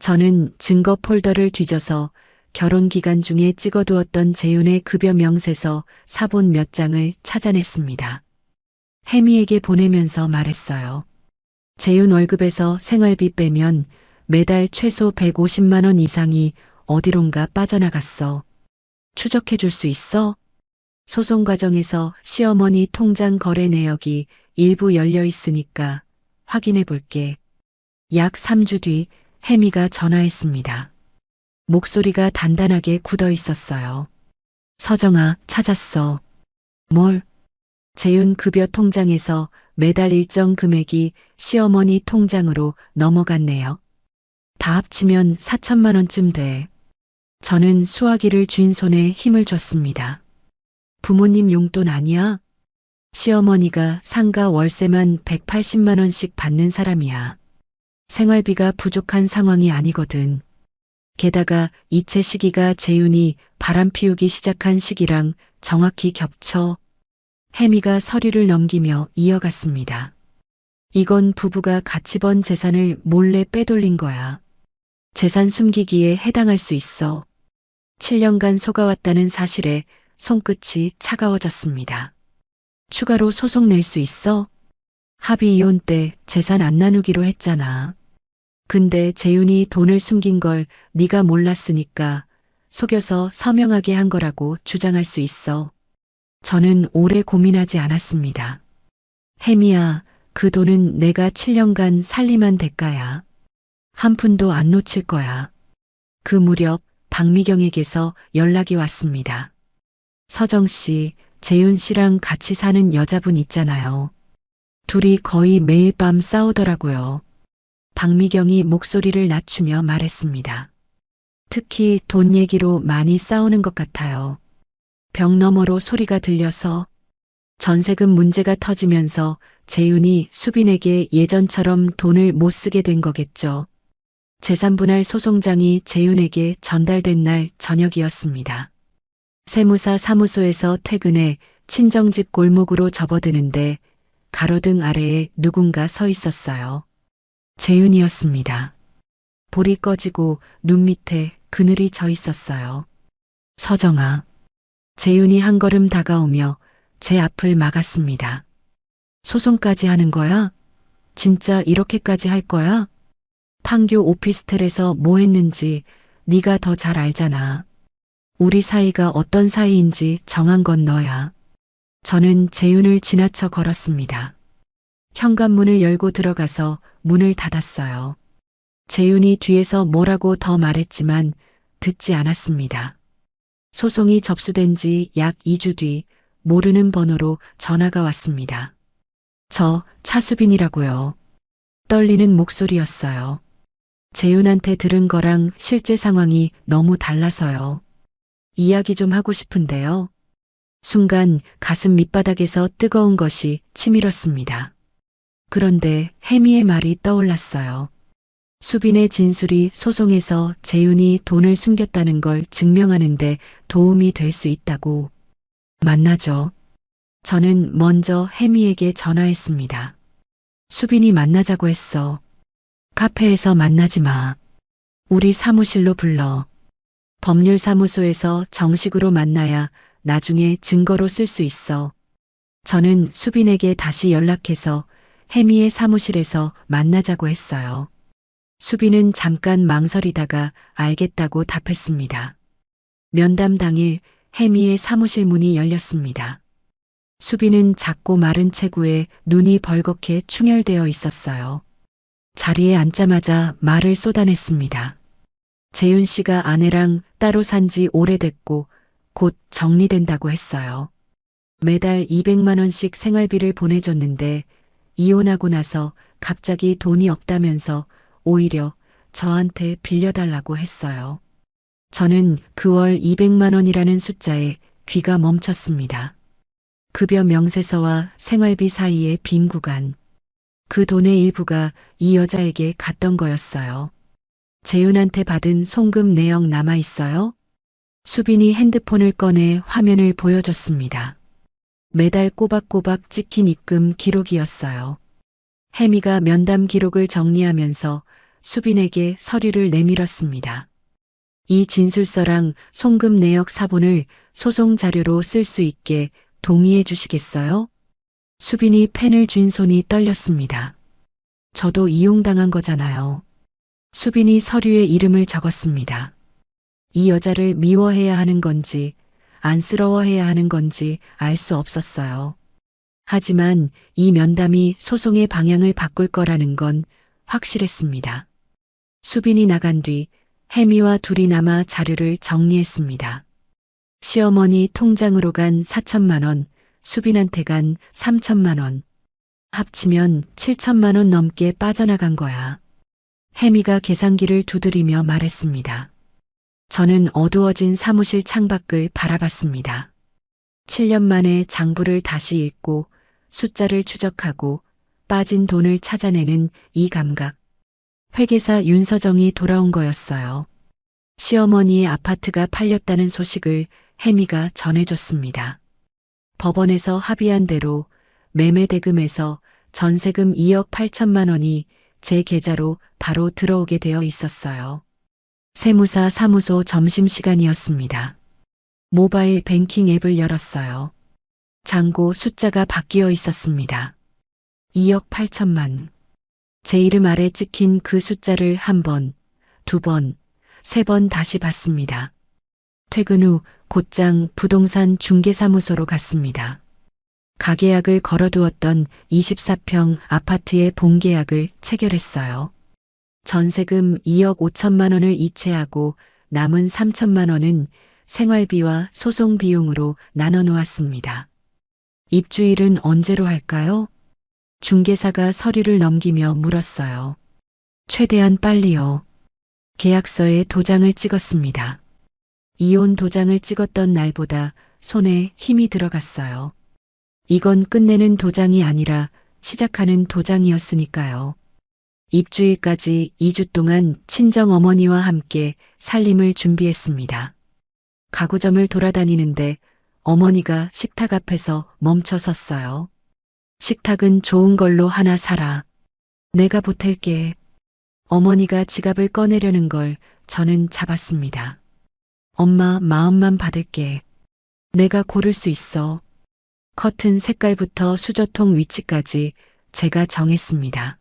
저는 증거 폴더를 뒤져서 결혼 기간 중에 찍어두었던 재윤의 급여 명세서 사본 몇 장을 찾아냈습니다. 혜미에게 보내면서 말했어요. 재윤 월급에서 생활비 빼면 매달 최소 150만 원 이상이 어디론가 빠져나갔어. 추적해 줄 수 있어? 소송 과정에서 시어머니 통장 거래 내역이 일부 열려 있으니까 확인해 볼게. 약 3주 뒤 혜미가 전화했습니다. 목소리가 단단하게 굳어 있었어요. 서정아, 찾았어. 뭘? 재윤 급여 통장에서 매달 일정 금액이 시어머니 통장으로 넘어갔네요. 다 합치면 4천만 원쯤 돼. 저는 수화기를 쥔 손에 힘을 줬습니다. 부모님 용돈 아니야? 시어머니가 상가 월세만 180만 원씩 받는 사람이야. 생활비가 부족한 상황이 아니거든. 게다가 이체 시기가 재윤이 바람 피우기 시작한 시기랑 정확히 겹쳐 혜미가 서류를 넘기며 이어갔습니다. 이건 부부가 같이 번 재산을 몰래 빼돌린 거야. 재산 숨기기에 해당할 수 있어. 7년간 속아왔다는 사실에 손끝이 차가워졌습니다. 추가로 소송 낼 수 있어? 합의 이혼 때 재산 안 나누기로 했잖아. 근데 재윤이 돈을 숨긴 걸 네가 몰랐으니까 속여서 서명하게 한 거라고 주장할 수 있어. 저는 오래 고민하지 않았습니다. 혜미야, 그 돈은 내가 7년간 살림한 대가야. 한 푼도 안 놓칠 거야. 그 무렵 박미경에게서 연락이 왔습니다. 서정 씨, 재윤 씨랑 같이 사는 여자분 있잖아요. 둘이 거의 매일 밤 싸우더라고요. 박미경이 목소리를 낮추며 말했습니다. 특히 돈 얘기로 많이 싸우는 것 같아요. 벽 너머로 소리가 들려서 전세금 문제가 터지면서 재윤이 수빈에게 예전처럼 돈을 못 쓰게 된 거겠죠. 재산분할 소송장이 재윤에게 전달된 날 저녁이었습니다. 세무사 사무소에서 퇴근해 친정집 골목으로 접어드는데 가로등 아래에 누군가 서 있었어요. 재윤이었습니다. 볼이 꺼지고 눈 밑에 그늘이 져 있었어요. 서정아. 재윤이 한 걸음 다가오며 제 앞을 막았습니다. 소송까지 하는 거야? 진짜 이렇게까지 할 거야? 판교 오피스텔에서 뭐 했는지 네가 더 잘 알잖아. 우리 사이가 어떤 사이인지 정한 건 너야. 저는 재윤을 지나쳐 걸었습니다. 현관문을 열고 들어가서 문을 닫았어요. 재윤이 뒤에서 뭐라고 더 말했지만 듣지 않았습니다. 소송이 접수된 지 약 2주 뒤 모르는 번호로 전화가 왔습니다. 저 차수빈이라고요. 떨리는 목소리였어요. 재윤한테 들은 거랑 실제 상황이 너무 달라서요. 이야기 좀 하고 싶은데요. 순간 가슴 밑바닥에서 뜨거운 것이 치밀었습니다. 그런데 혜미의 말이 떠올랐어요. 수빈의 진술이 소송에서 재윤이 돈을 숨겼다는 걸 증명하는데 도움이 될 수 있다고. 만나죠. 저는 먼저 혜미에게 전화했습니다. 수빈이 만나자고 했어. 카페에서 만나지 마. 우리 사무실로 불러. 법률사무소에서 정식으로 만나야 나중에 증거로 쓸 수 있어. 저는 수빈에게 다시 연락해서 혜미의 사무실에서 만나자고 했어요. 수빈은 잠깐 망설이다가 알겠다고 답했습니다. 면담 당일 혜미의 사무실 문이 열렸습니다. 수빈은 작고 마른 체구에 눈이 벌겋게 충혈되어 있었어요. 자리에 앉자마자 말을 쏟아냈습니다. 재윤 씨가 아내랑 따로 산 지 오래됐고 곧 정리된다고 했어요. 매달 200만 원씩 생활비를 보내줬는데 이혼하고 나서 갑자기 돈이 없다면서 오히려 저한테 빌려달라고 했어요. 저는 그 월 200만 원이라는 숫자에 귀가 멈췄습니다. 급여 명세서와 생활비 사이의 빈 구간. 그 돈의 일부가 이 여자에게 갔던 거였어요. 재윤한테 받은 송금 내역 남아 있어요? 수빈이 핸드폰을 꺼내 화면을 보여줬습니다. 매달 꼬박꼬박 찍힌 입금 기록이었어요. 혜미가 면담 기록을 정리하면서 수빈에게 서류를 내밀었습니다. 이 진술서랑 송금 내역 사본을 소송 자료로 쓸 수 있게 동의해 주시겠어요? 수빈이 펜을 쥔 손이 떨렸습니다. 저도 이용당한 거잖아요. 수빈이 서류에 이름을 적었습니다. 이 여자를 미워해야 하는 건지 안쓰러워해야 하는 건지 알 수 없었어요. 하지만 이 면담이 소송의 방향을 바꿀 거라는 건 확실했습니다. 수빈이 나간 뒤 혜미와 둘이 남아 자료를 정리했습니다. 시어머니 통장으로 간 4천만 원, 수빈한테 간 3천만 원. 합치면 7천만 원 넘게 빠져나간 거야. 혜미가 계산기를 두드리며 말했습니다. 저는 어두워진 사무실 창밖을 바라봤습니다. 7년 만에 장부를 다시 읽고 숫자를 추적하고 빠진 돈을 찾아내는 이 감각. 회계사 윤서정이 돌아온 거였어요. 시어머니의 아파트가 팔렸다는 소식을 혜미가 전해줬습니다. 법원에서 합의한 대로 매매 대금에서 전세금 2억 8천만 원이 제 계좌로 바로 들어오게 되어 있었어요. 세무사 사무소 점심시간이었습니다. 모바일 뱅킹 앱을 열었어요. 잔고 숫자가 바뀌어 있었습니다. 2억 8천만. 제 이름 아래 찍힌 그 숫자를 한 번, 두 번, 세 번 다시 봤습니다. 퇴근 후 곧장 부동산 중개사무소로 갔습니다. 가계약을 걸어두었던 24평 아파트의 본계약을 체결했어요. 전세금 2억 5천만 원을 이체하고 남은 3천만 원은 생활비와 소송 비용으로 나눠 놓았습니다. 입주일은 언제로 할까요? 중개사가 서류를 넘기며 물었어요. 최대한 빨리요. 계약서에 도장을 찍었습니다. 이혼 도장을 찍었던 날보다 손에 힘이 들어갔어요. 이건 끝내는 도장이 아니라 시작하는 도장이었으니까요. 입주일까지 2주 동안 친정 어머니와 함께 살림을 준비했습니다. 가구점을 돌아다니는데 어머니가 식탁 앞에서 멈춰 섰어요. 식탁은 좋은 걸로 하나 사라. 내가 보탤게. 어머니가 지갑을 꺼내려는 걸 저는 잡았습니다. 엄마 마음만 받을게. 내가 고를 수 있어. 커튼 색깔부터 수저통 위치까지 제가 정했습니다.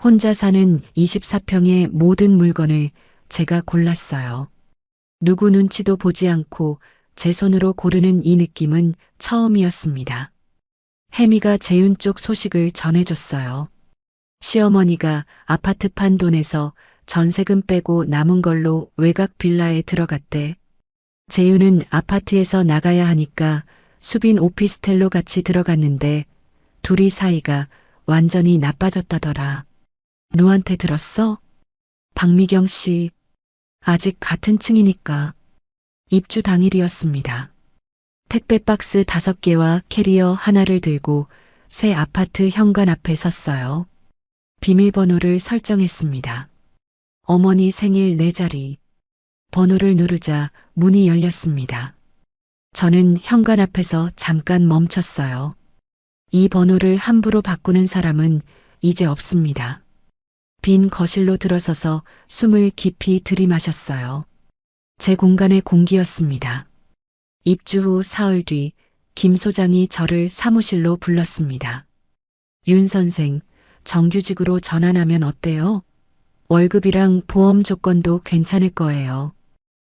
혼자 사는 24평의 모든 물건을 제가 골랐어요. 누구 눈치도 보지 않고 제 손으로 고르는 이 느낌은 처음이었습니다. 혜미가 재윤 쪽 소식을 전해줬어요. 시어머니가 아파트 판 돈에서 전세금 빼고 남은 걸로 외곽 빌라에 들어갔대. 재윤은 아파트에서 나가야 하니까 수빈 오피스텔로 같이 들어갔는데 둘이 사이가 완전히 나빠졌다더라. 누구한테 들었어? 박미경 씨. 아직 같은 층이니까. 입주 당일이었습니다. 택배 박스 5개와 캐리어 하나를 들고 새 아파트 현관 앞에 섰어요. 비밀번호를 설정했습니다. 어머니 생일 4자리. 번호를 누르자 문이 열렸습니다. 저는 현관 앞에서 잠깐 멈췄어요. 이 번호를 함부로 바꾸는 사람은 이제 없습니다. 빈 거실로 들어서서 숨을 깊이 들이마셨어요. 제 공간의 공기였습니다. 입주 후 사흘 뒤 김 소장이 저를 사무실로 불렀습니다. 윤 선생, 정규직으로 전환하면 어때요? 월급이랑 보험 조건도 괜찮을 거예요.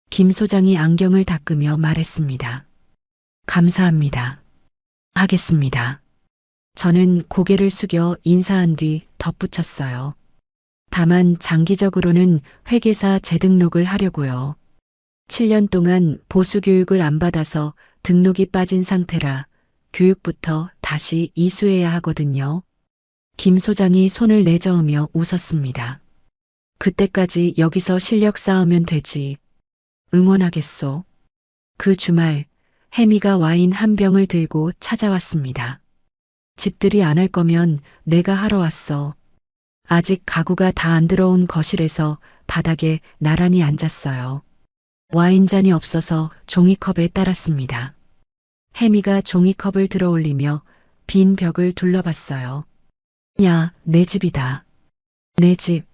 김 소장이 안경을 닦으며 말했습니다. 감사합니다. 하겠습니다. 저는 고개를 숙여 인사한 뒤 덧붙였어요. 다만 장기적으로는 회계사 재등록을 하려고요. 7년 동안 보수 교육을 안 받아서 등록이 빠진 상태라 교육부터 다시 이수해야 하거든요. 김 소장이 손을 내저으며 웃었습니다. 그때까지 여기서 실력 쌓으면 되지. 응원하겠소. 그 주말 혜미가 와인 한 병을 들고 찾아왔습니다. 집들이 안 할 거면 내가 하러 왔어. 아직 가구가 다 안 들어온 거실에서 바닥에 나란히 앉았어요. 와인잔이 없어서 종이컵에 따랐습니다. 혜미가 종이컵을 들어 올리며 빈 벽을 둘러봤어요. 야, 내 집이다. 내 집.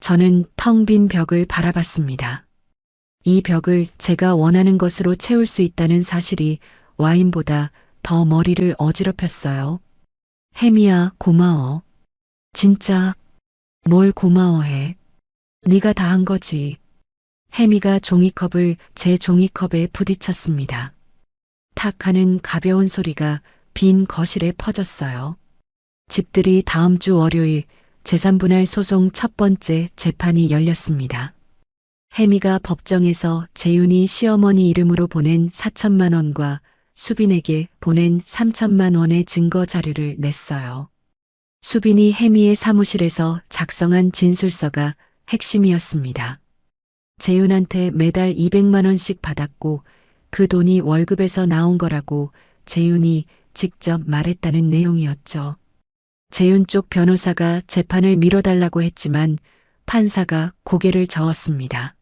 저는 텅 빈 벽을 바라봤습니다. 이 벽을 제가 원하는 것으로 채울 수 있다는 사실이 와인보다 더 머리를 어지럽혔어요. 혜미야, 고마워. 진짜 뭘 고마워해. 네가 다 한 거지. 혜미가 종이컵을 제 종이컵에 부딪혔습니다. 탁 하는 가벼운 소리가 빈 거실에 퍼졌어요. 집들이 다음 주 월요일 재산분할 소송 첫 번째 재판이 열렸습니다. 혜미가 법정에서 재윤이 시어머니 이름으로 보낸 4천만 원과 수빈에게 보낸 3천만 원의 증거 자료를 냈어요. 수빈이 혜미의 사무실에서 작성한 진술서가 핵심이었습니다. 재윤한테 매달 200만 원씩 받았고 그 돈이 월급에서 나온 거라고 재윤이 직접 말했다는 내용이었죠. 재윤 쪽 변호사가 재판을 미뤄달라고 했지만 판사가 고개를 저었습니다.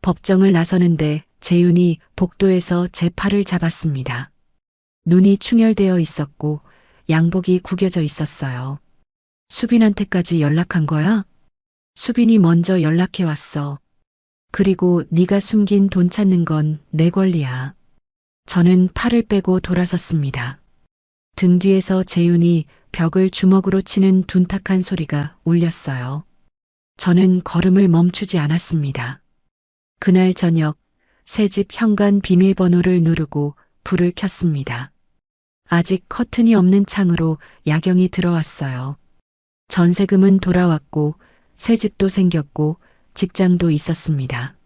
법정을 나서는데 재윤이 복도에서 제 팔을 잡았습니다. 눈이 충혈되어 있었고 양복이 구겨져 있었어요. 수빈한테까지 연락한 거야? 수빈이 먼저 연락해 왔어. 그리고 네가 숨긴 돈 찾는 건 내 권리야. 저는 팔을 빼고 돌아섰습니다. 등 뒤에서 재윤이 벽을 주먹으로 치는 둔탁한 소리가 울렸어요. 저는 걸음을 멈추지 않았습니다. 그날 저녁 새집 현관 비밀번호를 누르고 불을 켰습니다. 아직 커튼이 없는 창으로 야경이 들어왔어요. 전세금은 돌아왔고 새집도 생겼고 직장도 있었습니다.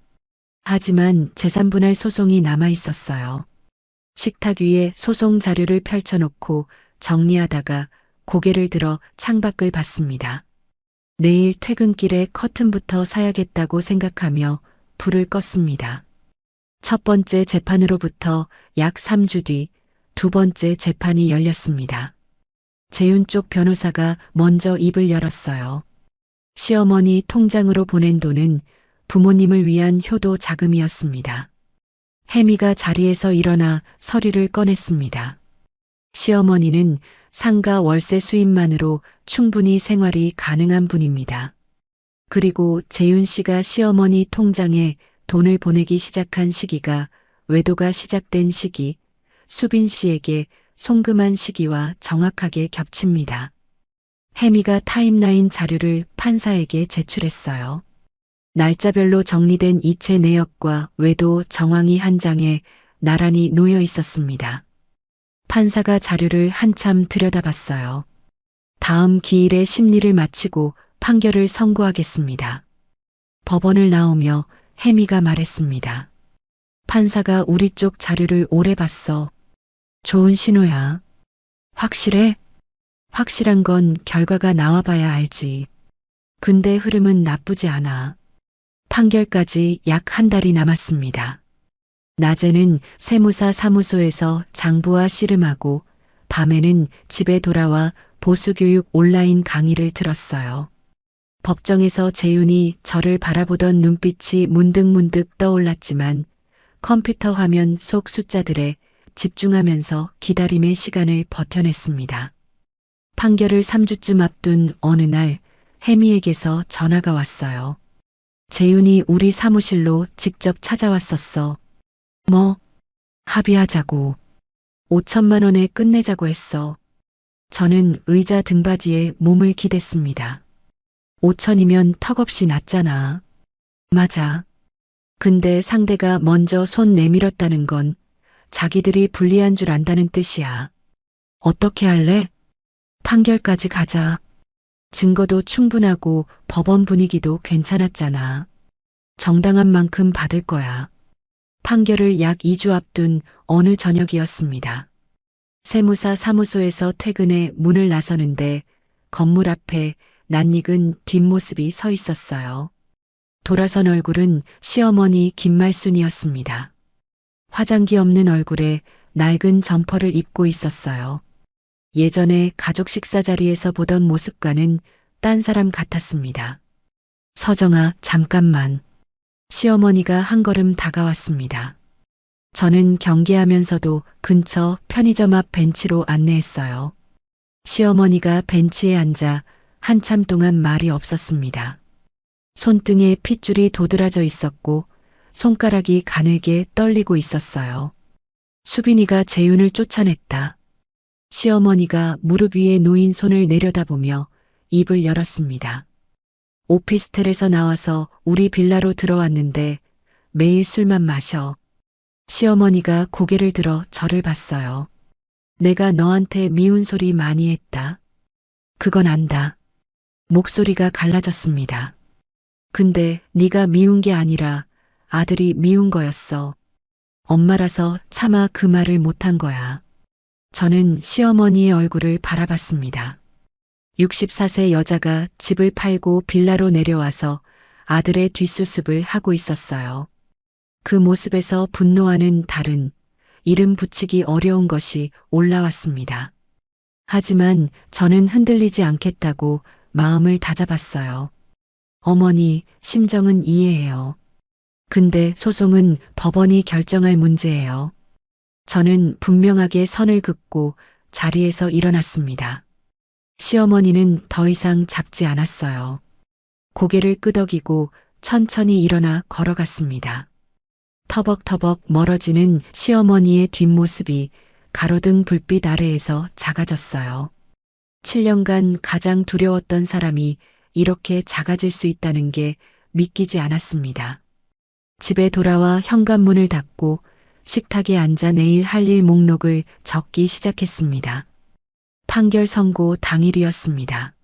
하지만 재산분할 소송이 남아 있었어요. 식탁 위에 소송 자료를 펼쳐놓고 정리하다가 고개를 들어 창밖을 봤습니다. 내일 퇴근길에 커튼부터 사야겠다고 생각하며 불을 껐습니다. 첫 번째 재판으로부터 약 3주 뒤 두 번째 재판이 열렸습니다. 재윤 쪽 변호사가 먼저 입을 열었어요. 시어머니 통장으로 보낸 돈은 부모님을 위한 효도 자금이었습니다. 혜미가 자리에서 일어나 서류를 꺼냈습니다. 시어머니는 상가 월세 수입만으로 충분히 생활이 가능한 분입니다. 그리고 재윤 씨가 시어머니 통장에 돈을 보내기 시작한 시기가 외도가 시작된 시기, 수빈 씨에게 송금한 시기와 정확하게 겹칩니다. 혜미가 타임라인 자료를 판사에게 제출했어요. 날짜별로 정리된 이체 내역과 외도 정황이 한 장에 나란히 놓여 있었습니다. 판사가 자료를 한참 들여다봤어요. 다음 기일에 심리를 마치고 판결을 선고하겠습니다. 법원을 나오며 혜미가 말했습니다. 판사가 우리 쪽 자료를 오래 봤어. 좋은 신호야. 확실해? 확실한 건 결과가 나와봐야 알지. 근데 흐름은 나쁘지 않아. 판결까지 약 한 달이 남았습니다. 낮에는 세무사 사무소에서 장부와 씨름하고 밤에는 집에 돌아와 보수교육 온라인 강의를 들었어요. 법정에서 재윤이 저를 바라보던 눈빛이 문득문득 떠올랐지만 컴퓨터 화면 속 숫자들에 집중하면서 기다림의 시간을 버텨냈습니다. 판결을 3주쯤 앞둔 어느 날 혜미에게서 전화가 왔어요. 재윤이 우리 사무실로 직접 찾아왔었어. 뭐? 합의하자고. 5천만 원에 끝내자고 했어. 저는 의자 등받이에 몸을 기댔습니다. 5천이면 턱없이 낮잖아. 맞아. 근데 상대가 먼저 손 내밀었다는 건 자기들이 불리한 줄 안다는 뜻이야. 어떻게 할래? 판결까지 가자. 증거도 충분하고 법원 분위기도 괜찮았잖아. 정당한 만큼 받을 거야. 판결을 약 2주 앞둔 어느 저녁이었습니다. 세무사 사무소에서 퇴근해 문을 나서는데 건물 앞에 낯익은 뒷모습이 서 있었어요. 돌아선 얼굴은 시어머니 김말순이었습니다. 화장기 없는 얼굴에 낡은 점퍼를 입고 있었어요. 예전에 가족 식사 자리에서 보던 모습과는 딴 사람 같았습니다. 서정아, 잠깐만. 시어머니가 한 걸음 다가왔습니다. 저는 경계하면서도 근처 편의점 앞 벤치로 안내했어요. 시어머니가 벤치에 앉아 한참 동안 말이 없었습니다. 손등에 핏줄이 도드라져 있었고 손가락이 가늘게 떨리고 있었어요. 수빈이가 재윤을 쫓아냈다. 시어머니가 무릎 위에 놓인 손을 내려다보며 입을 열었습니다. 오피스텔에서 나와서 우리 빌라로 들어왔는데 매일 술만 마셔. 시어머니가 고개를 들어 저를 봤어요. 내가 너한테 미운 소리 많이 했다. 그건 안다. 목소리가 갈라졌습니다. 근데 네가 미운 게 아니라 아들이 미운 거였어. 엄마라서 차마 그 말을 못한 거야. 저는 시어머니의 얼굴을 바라봤습니다. 64세 여자가 집을 팔고 빌라로 내려와서 아들의 뒷수습을 하고 있었어요. 그 모습에서 분노하는 다른, 이름 붙이기 어려운 것이 올라왔습니다. 하지만 저는 흔들리지 않겠다고 마음을 다잡았어요. 어머니, 심정은 이해해요. 근데 소송은 법원이 결정할 문제예요. 저는 분명하게 선을 긋고 자리에서 일어났습니다. 시어머니는 더 이상 잡지 않았어요. 고개를 끄덕이고 천천히 일어나 걸어갔습니다. 터벅터벅 멀어지는 시어머니의 뒷모습이 가로등 불빛 아래에서 작아졌어요. 7년간 가장 두려웠던 사람이 이렇게 작아질 수 있다는 게 믿기지 않았습니다. 집에 돌아와 현관문을 닫고 식탁에 앉아 내일 할 일 목록을 적기 시작했습니다. 판결 선고 당일이었습니다.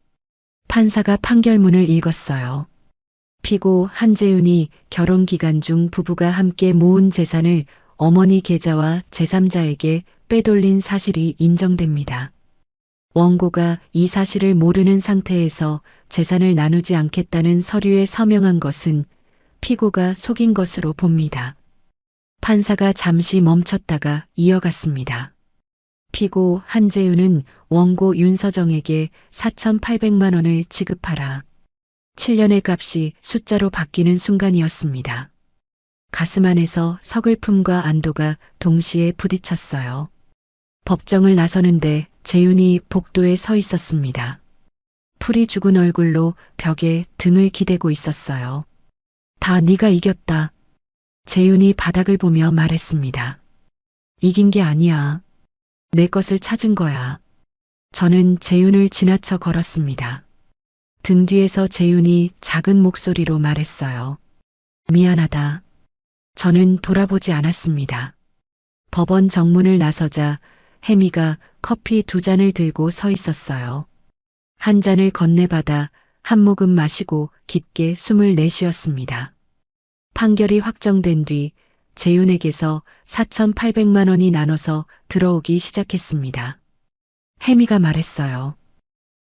판사가 판결문을 읽었어요. 피고 한재윤이 결혼 기간 중 부부가 함께 모은 재산을 어머니 계좌와 제3자에게 빼돌린 사실이 인정됩니다. 원고가 이 사실을 모르는 상태에서 재산을 나누지 않겠다는 서류에 서명한 것은 피고가 속인 것으로 봅니다. 판사가 잠시 멈췄다가 이어갔습니다. 피고 한재윤은 원고 윤서정에게 4,800만 원을 지급하라. 7년의 값이 숫자로 바뀌는 순간이었습니다. 가슴 안에서 서글픔과 안도가 동시에 부딪혔어요. 법정을 나서는데 재윤이 복도에 서 있었습니다. 풀이 죽은 얼굴로 벽에 등을 기대고 있었어요. 다 네가 이겼다. 재윤이 바닥을 보며 말했습니다. 이긴 게 아니야. 내 것을 찾은 거야. 저는 재윤을 지나쳐 걸었습니다. 등 뒤에서 재윤이 작은 목소리로 말했어요. 미안하다. 저는 돌아보지 않았습니다. 법원 정문을 나서자 혜미가 커피 2잔을 들고 서 있었어요. 한 잔을 건네받아 한 모금 마시고 깊게 숨을 내쉬었습니다. 판결이 확정된 뒤 재윤에게서 4,800만 원이 나눠서 들어오기 시작했습니다. 혜미가 말했어요.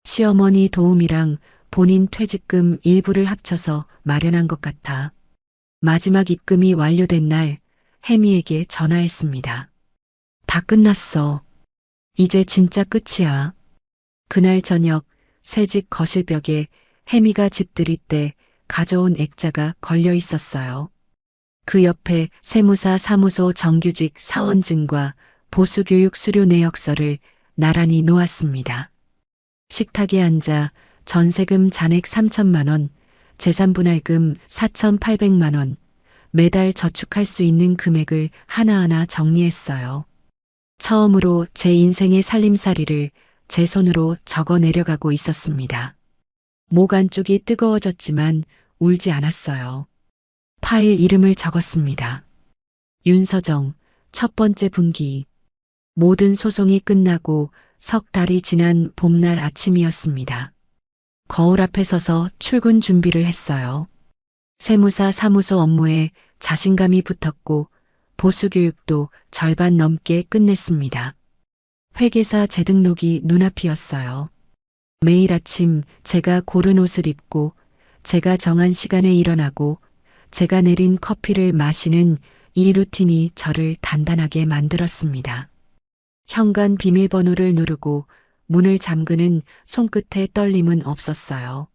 시어머니 도움이랑 본인 퇴직금 일부를 합쳐서 마련한 것 같아. 마지막 입금이 완료된 날 혜미에게 전화했습니다. 다 끝났어. 이제 진짜 끝이야. 그날 저녁 새집 거실벽에 혜미가 집들이 때 가져온 액자가 걸려 있었어요. 그 옆에 세무사 사무소 정규직 사원증과 보수교육 수료 내역서를 나란히 놓았습니다. 식탁에 앉아 전세금 잔액 3천만 원, 재산분할금 4,800만 원, 매달 저축할 수 있는 금액을 하나하나 정리했어요. 처음으로 제 인생의 살림살이를 제 손으로 적어 내려가고 있었습니다. 목 안쪽이 뜨거워졌지만 울지 않았어요. 파일 이름을 적었습니다. 윤서정, 첫 번째 분기. 모든 소송이 끝나고 석 달이 지난 봄날 아침이었습니다. 거울 앞에 서서 출근 준비를 했어요. 세무사 사무소 업무에 자신감이 붙었고 보수교육도 절반 넘게 끝냈습니다. 회계사 재등록이 눈앞이었어요. 매일 아침 제가 고른 옷을 입고 제가 정한 시간에 일어나고 제가 내린 커피를 마시는 이 루틴이 저를 단단하게 만들었습니다. 현관 비밀번호를 누르고 문을 잠그는 손끝에 떨림은 없었어요.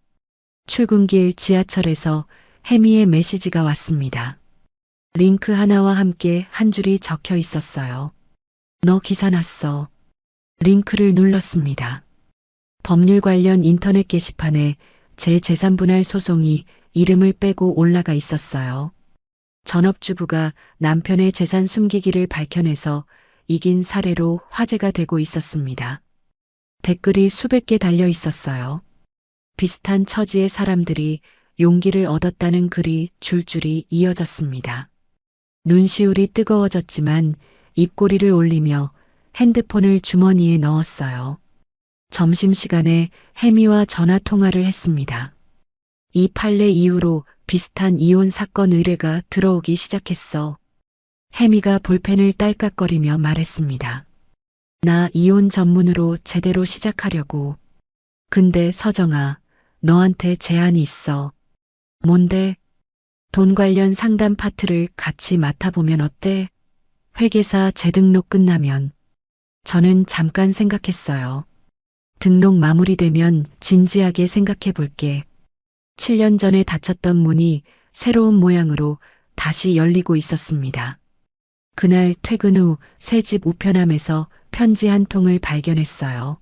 출근길 지하철에서 혜미의 메시지가 왔습니다. 링크 하나와 함께 한 줄이 적혀 있었어요. 너 기사 났어. 링크를 눌렀습니다. 법률 관련 인터넷 게시판에 제 재산분할 소송이 이름을 빼고 올라가 있었어요. 전업주부가 남편의 재산 숨기기를 밝혀내서 이긴 사례로 화제가 되고 있었습니다. 댓글이 수백 개 달려 있었어요. 비슷한 처지의 사람들이 용기를 얻었다는 글이 줄줄이 이어졌습니다. 눈시울이 뜨거워졌지만 입꼬리를 올리며 핸드폰을 주머니에 넣었어요. 점심시간에 혜미와 전화 통화를 했습니다. 이 판례 이후로 비슷한 이혼 사건 의뢰가 들어오기 시작했어. 혜미가 볼펜을 딸깍거리며 말했습니다. 나 이혼 전문으로 제대로 시작하려고. 근데 서정아, 너한테 제안이 있어. 뭔데? 돈 관련 상담 파트를 같이 맡아보면 어때? 회계사 재등록 끝나면. 저는 잠깐 생각했어요. 등록 마무리되면 진지하게 생각해 볼게. 7년 전에 닫혔던 문이 새로운 모양으로 다시 열리고 있었습니다. 그날 퇴근 후 새 집 우편함에서 편지 한 통을 발견했어요.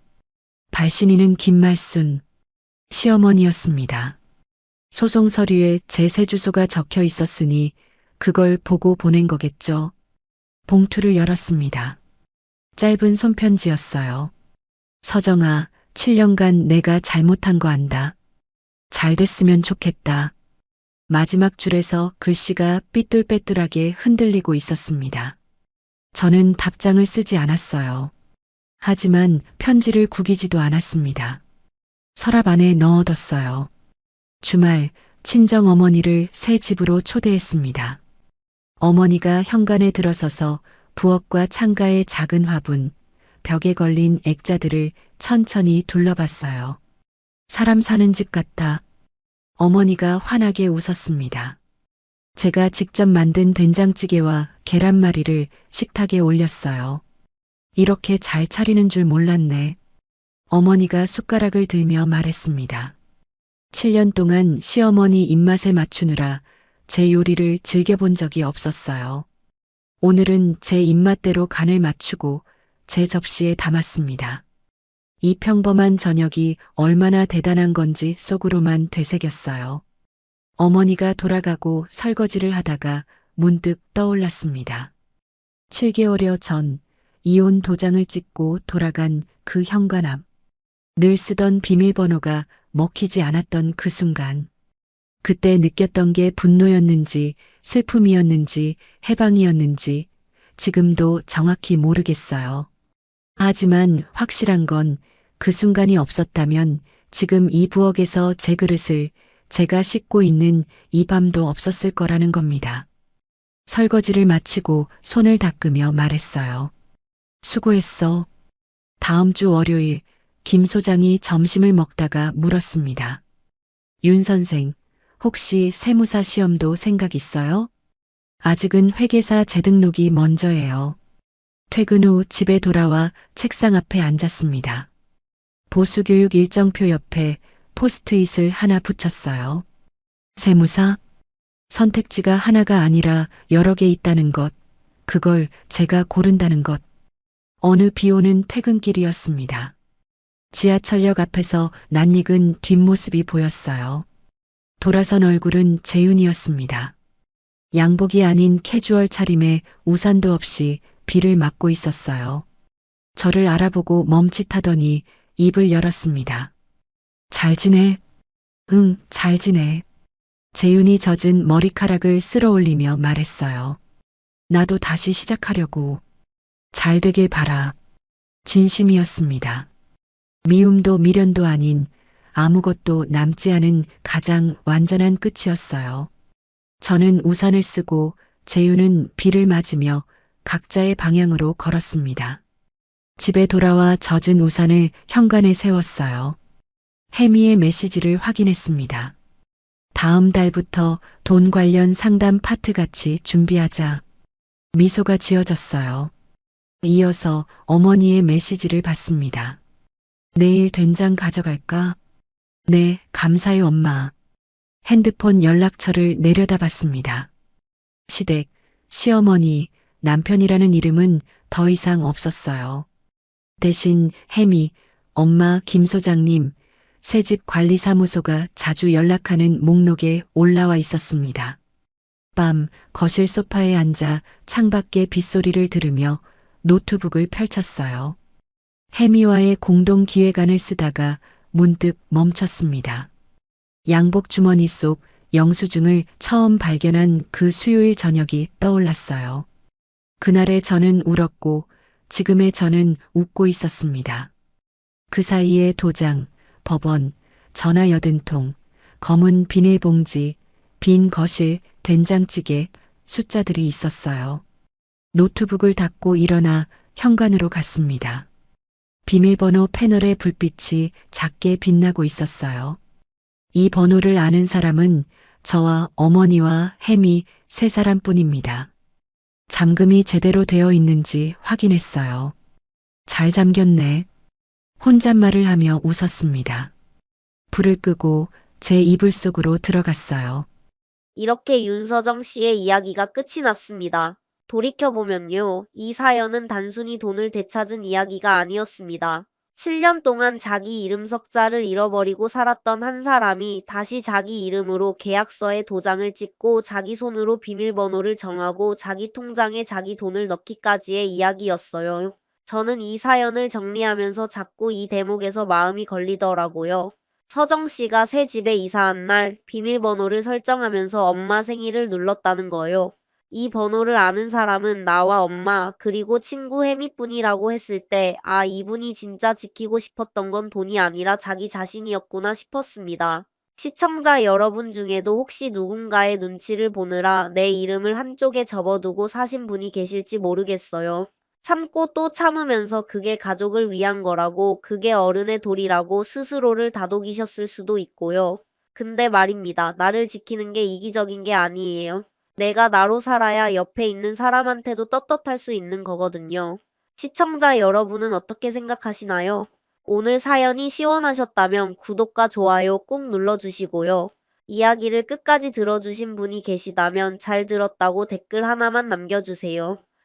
발신인은 김말순 시어머니였습니다. 소송 서류에 제 새 주소가 적혀 있었으니 그걸 보고 보낸 거겠죠. 봉투를 열었습니다. 짧은 손편지였어요. 서정아, 7년간 내가 잘못한 거 안다. 잘 됐으면 좋겠다. 마지막 줄에서 글씨가 삐뚤빼뚤하게 흔들리고 있었습니다. 저는 답장을 쓰지 않았어요. 하지만 편지를 구기지도 않았습니다. 서랍 안에 넣어뒀어요. 주말 친정 어머니를 새 집으로 초대했습니다. 어머니가 현관에 들어서서 부엌과 창가의 작은 화분, 벽에 걸린 액자들을 천천히 둘러봤어요. 사람 사는 집 같다. 어머니가 환하게 웃었습니다. 제가 직접 만든 된장찌개와 계란말이를 식탁에 올렸어요. 이렇게 잘 차리는 줄 몰랐네. 어머니가 숟가락을 들며 말했습니다. 7년 동안 시어머니 입맛에 맞추느라 제 요리를 즐겨본 적이 없었어요. 오늘은 제 입맛대로 간을 맞추고 제 접시에 담았습니다. 이 평범한 저녁이 얼마나 대단한 건지 속으로만 되새겼어요. 어머니가 돌아가고 설거지를 하다가 문득 떠올랐습니다. 7개월여 전 이혼 도장을 찍고 돌아간 그 현관 앞. 늘 쓰던 비밀번호가 먹히지 않았던 그 순간. 그때 느꼈던 게 분노였는지 슬픔이었는지 해방이었는지 지금도 정확히 모르겠어요. 하지만 확실한 건 그 순간이 없었다면 지금 이 부엌에서 제 그릇을 제가 씻고 있는 이 밤도 없었을 거라는 겁니다. 설거지를 마치고 손을 닦으며 말했어요. 수고했어. 다음 주 월요일 김 소장이 점심을 먹다가 물었습니다. 윤 선생, 혹시 세무사 시험도 생각 있어요? 아직은 회계사 재등록이 먼저예요. 퇴근 후 집에 돌아와 책상 앞에 앉았습니다. 보수교육 일정표 옆에 포스트잇을 하나 붙였어요. 세무사? 선택지가 하나가 아니라 여러 개 있다는 것, 그걸 제가 고른다는 것. 어느 비 오는 퇴근길이었습니다. 지하철역 앞에서 낯익은 뒷모습이 보였어요. 돌아선 얼굴은 재윤이었습니다. 양복이 아닌 캐주얼 차림에 우산도 없이 비를 맞고 있었어요. 저를 알아보고 멈칫하더니 입을 열었습니다. 잘 지내? 응, 잘 지내. 재윤이 젖은 머리카락을 쓸어 올리며 말했어요. 나도 다시 시작하려고. 잘 되길 바라. 진심이었습니다. 미움도 미련도 아닌 아무것도 남지 않은 가장 완전한 끝이었어요. 저는 우산을 쓰고 재윤은 비를 맞으며 각자의 방향으로 걸었습니다. 집에 돌아와 젖은 우산을 현관에 세웠어요. 혜미의 메시지를 확인했습니다. 다음 달부터 돈 관련 상담 파트 같이 준비하자. 미소가 지어졌어요. 이어서 어머니의 메시지를 받습니다. 내일 된장 가져갈까? 네, 감사해요 엄마. 핸드폰 연락처를 내려다봤습니다. 시댁, 시어머니, 남편이라는 이름은 더 이상 없었어요. 대신 혜미, 엄마, 김 소장님, 새집 관리사무소가 자주 연락하는 목록에 올라와 있었습니다. 밤 거실 소파에 앉아 창밖의 빗소리를 들으며 노트북을 펼쳤어요. 혜미와의 공동 기획안을 쓰다가 문득 멈췄습니다. 양복 주머니 속 영수증을 처음 발견한 그 수요일 저녁이 떠올랐어요. 그날의 저는 울었고 지금의 저는 웃고 있었습니다. 그 사이에 도장, 법원, 전화 80통, 검은 비닐봉지, 빈 거실, 된장찌개, 숫자들이 있었어요. 노트북을 닫고 일어나 현관으로 갔습니다. 비밀번호 패널의 불빛이 작게 빛나고 있었어요. 이 번호를 아는 사람은 저와 어머니와 혜미 세 사람뿐입니다. 잠금이 제대로 되어 있는지 확인했어요. 잘 잠겼네. 혼잣말을 하며 웃었습니다. 불을 끄고 제 이불 속으로 들어갔어요. 이렇게 윤서정 씨의 이야기가 끝이 났습니다. 돌이켜보면요, 이 사연은 단순히 돈을 되찾은 이야기가 아니었습니다. 7년 동안 자기 이름 석자를 잃어버리고 살았던 한 사람이 다시 자기 이름으로 계약서에 도장을 찍고 자기 손으로 비밀번호를 정하고 자기 통장에 자기 돈을 넣기까지의 이야기였어요. 저는 이 사연을 정리하면서 자꾸 이 대목에서 마음이 걸리더라고요. 서정 씨가 새 집에 이사한 날 비밀번호를 설정하면서 엄마 생일을 눌렀다는 거요. 이 번호를 아는 사람은 나와 엄마 그리고 친구 혜미뿐이라고 했을 때 아, 이분이 진짜 지키고 싶었던 건 돈이 아니라 자기 자신이었구나 싶었습니다. 시청자 여러분 중에도 혹시 누군가의 눈치를 보느라 내 이름을 한쪽에 접어두고 사신 분이 계실지 모르겠어요. 참고 또 참으면서 그게 가족을 위한 거라고, 그게 어른의 도리라고 스스로를 다독이셨을 수도 있고요. 근데 말입니다. 나를 지키는 게 이기적인 게 아니에요. 내가 나로 살아야 옆에 있는 사람한테도 떳떳할 수 있는 거거든요. 시청자 여러분은 어떻게 생각하시나요? 오늘 사연이 시원하셨다면 구독과 좋아요 꾹 눌러주시고요. 이야기를 끝까지 들어주신 분이 계시다면 잘 들었다고 댓글 하나만 남겨주세요.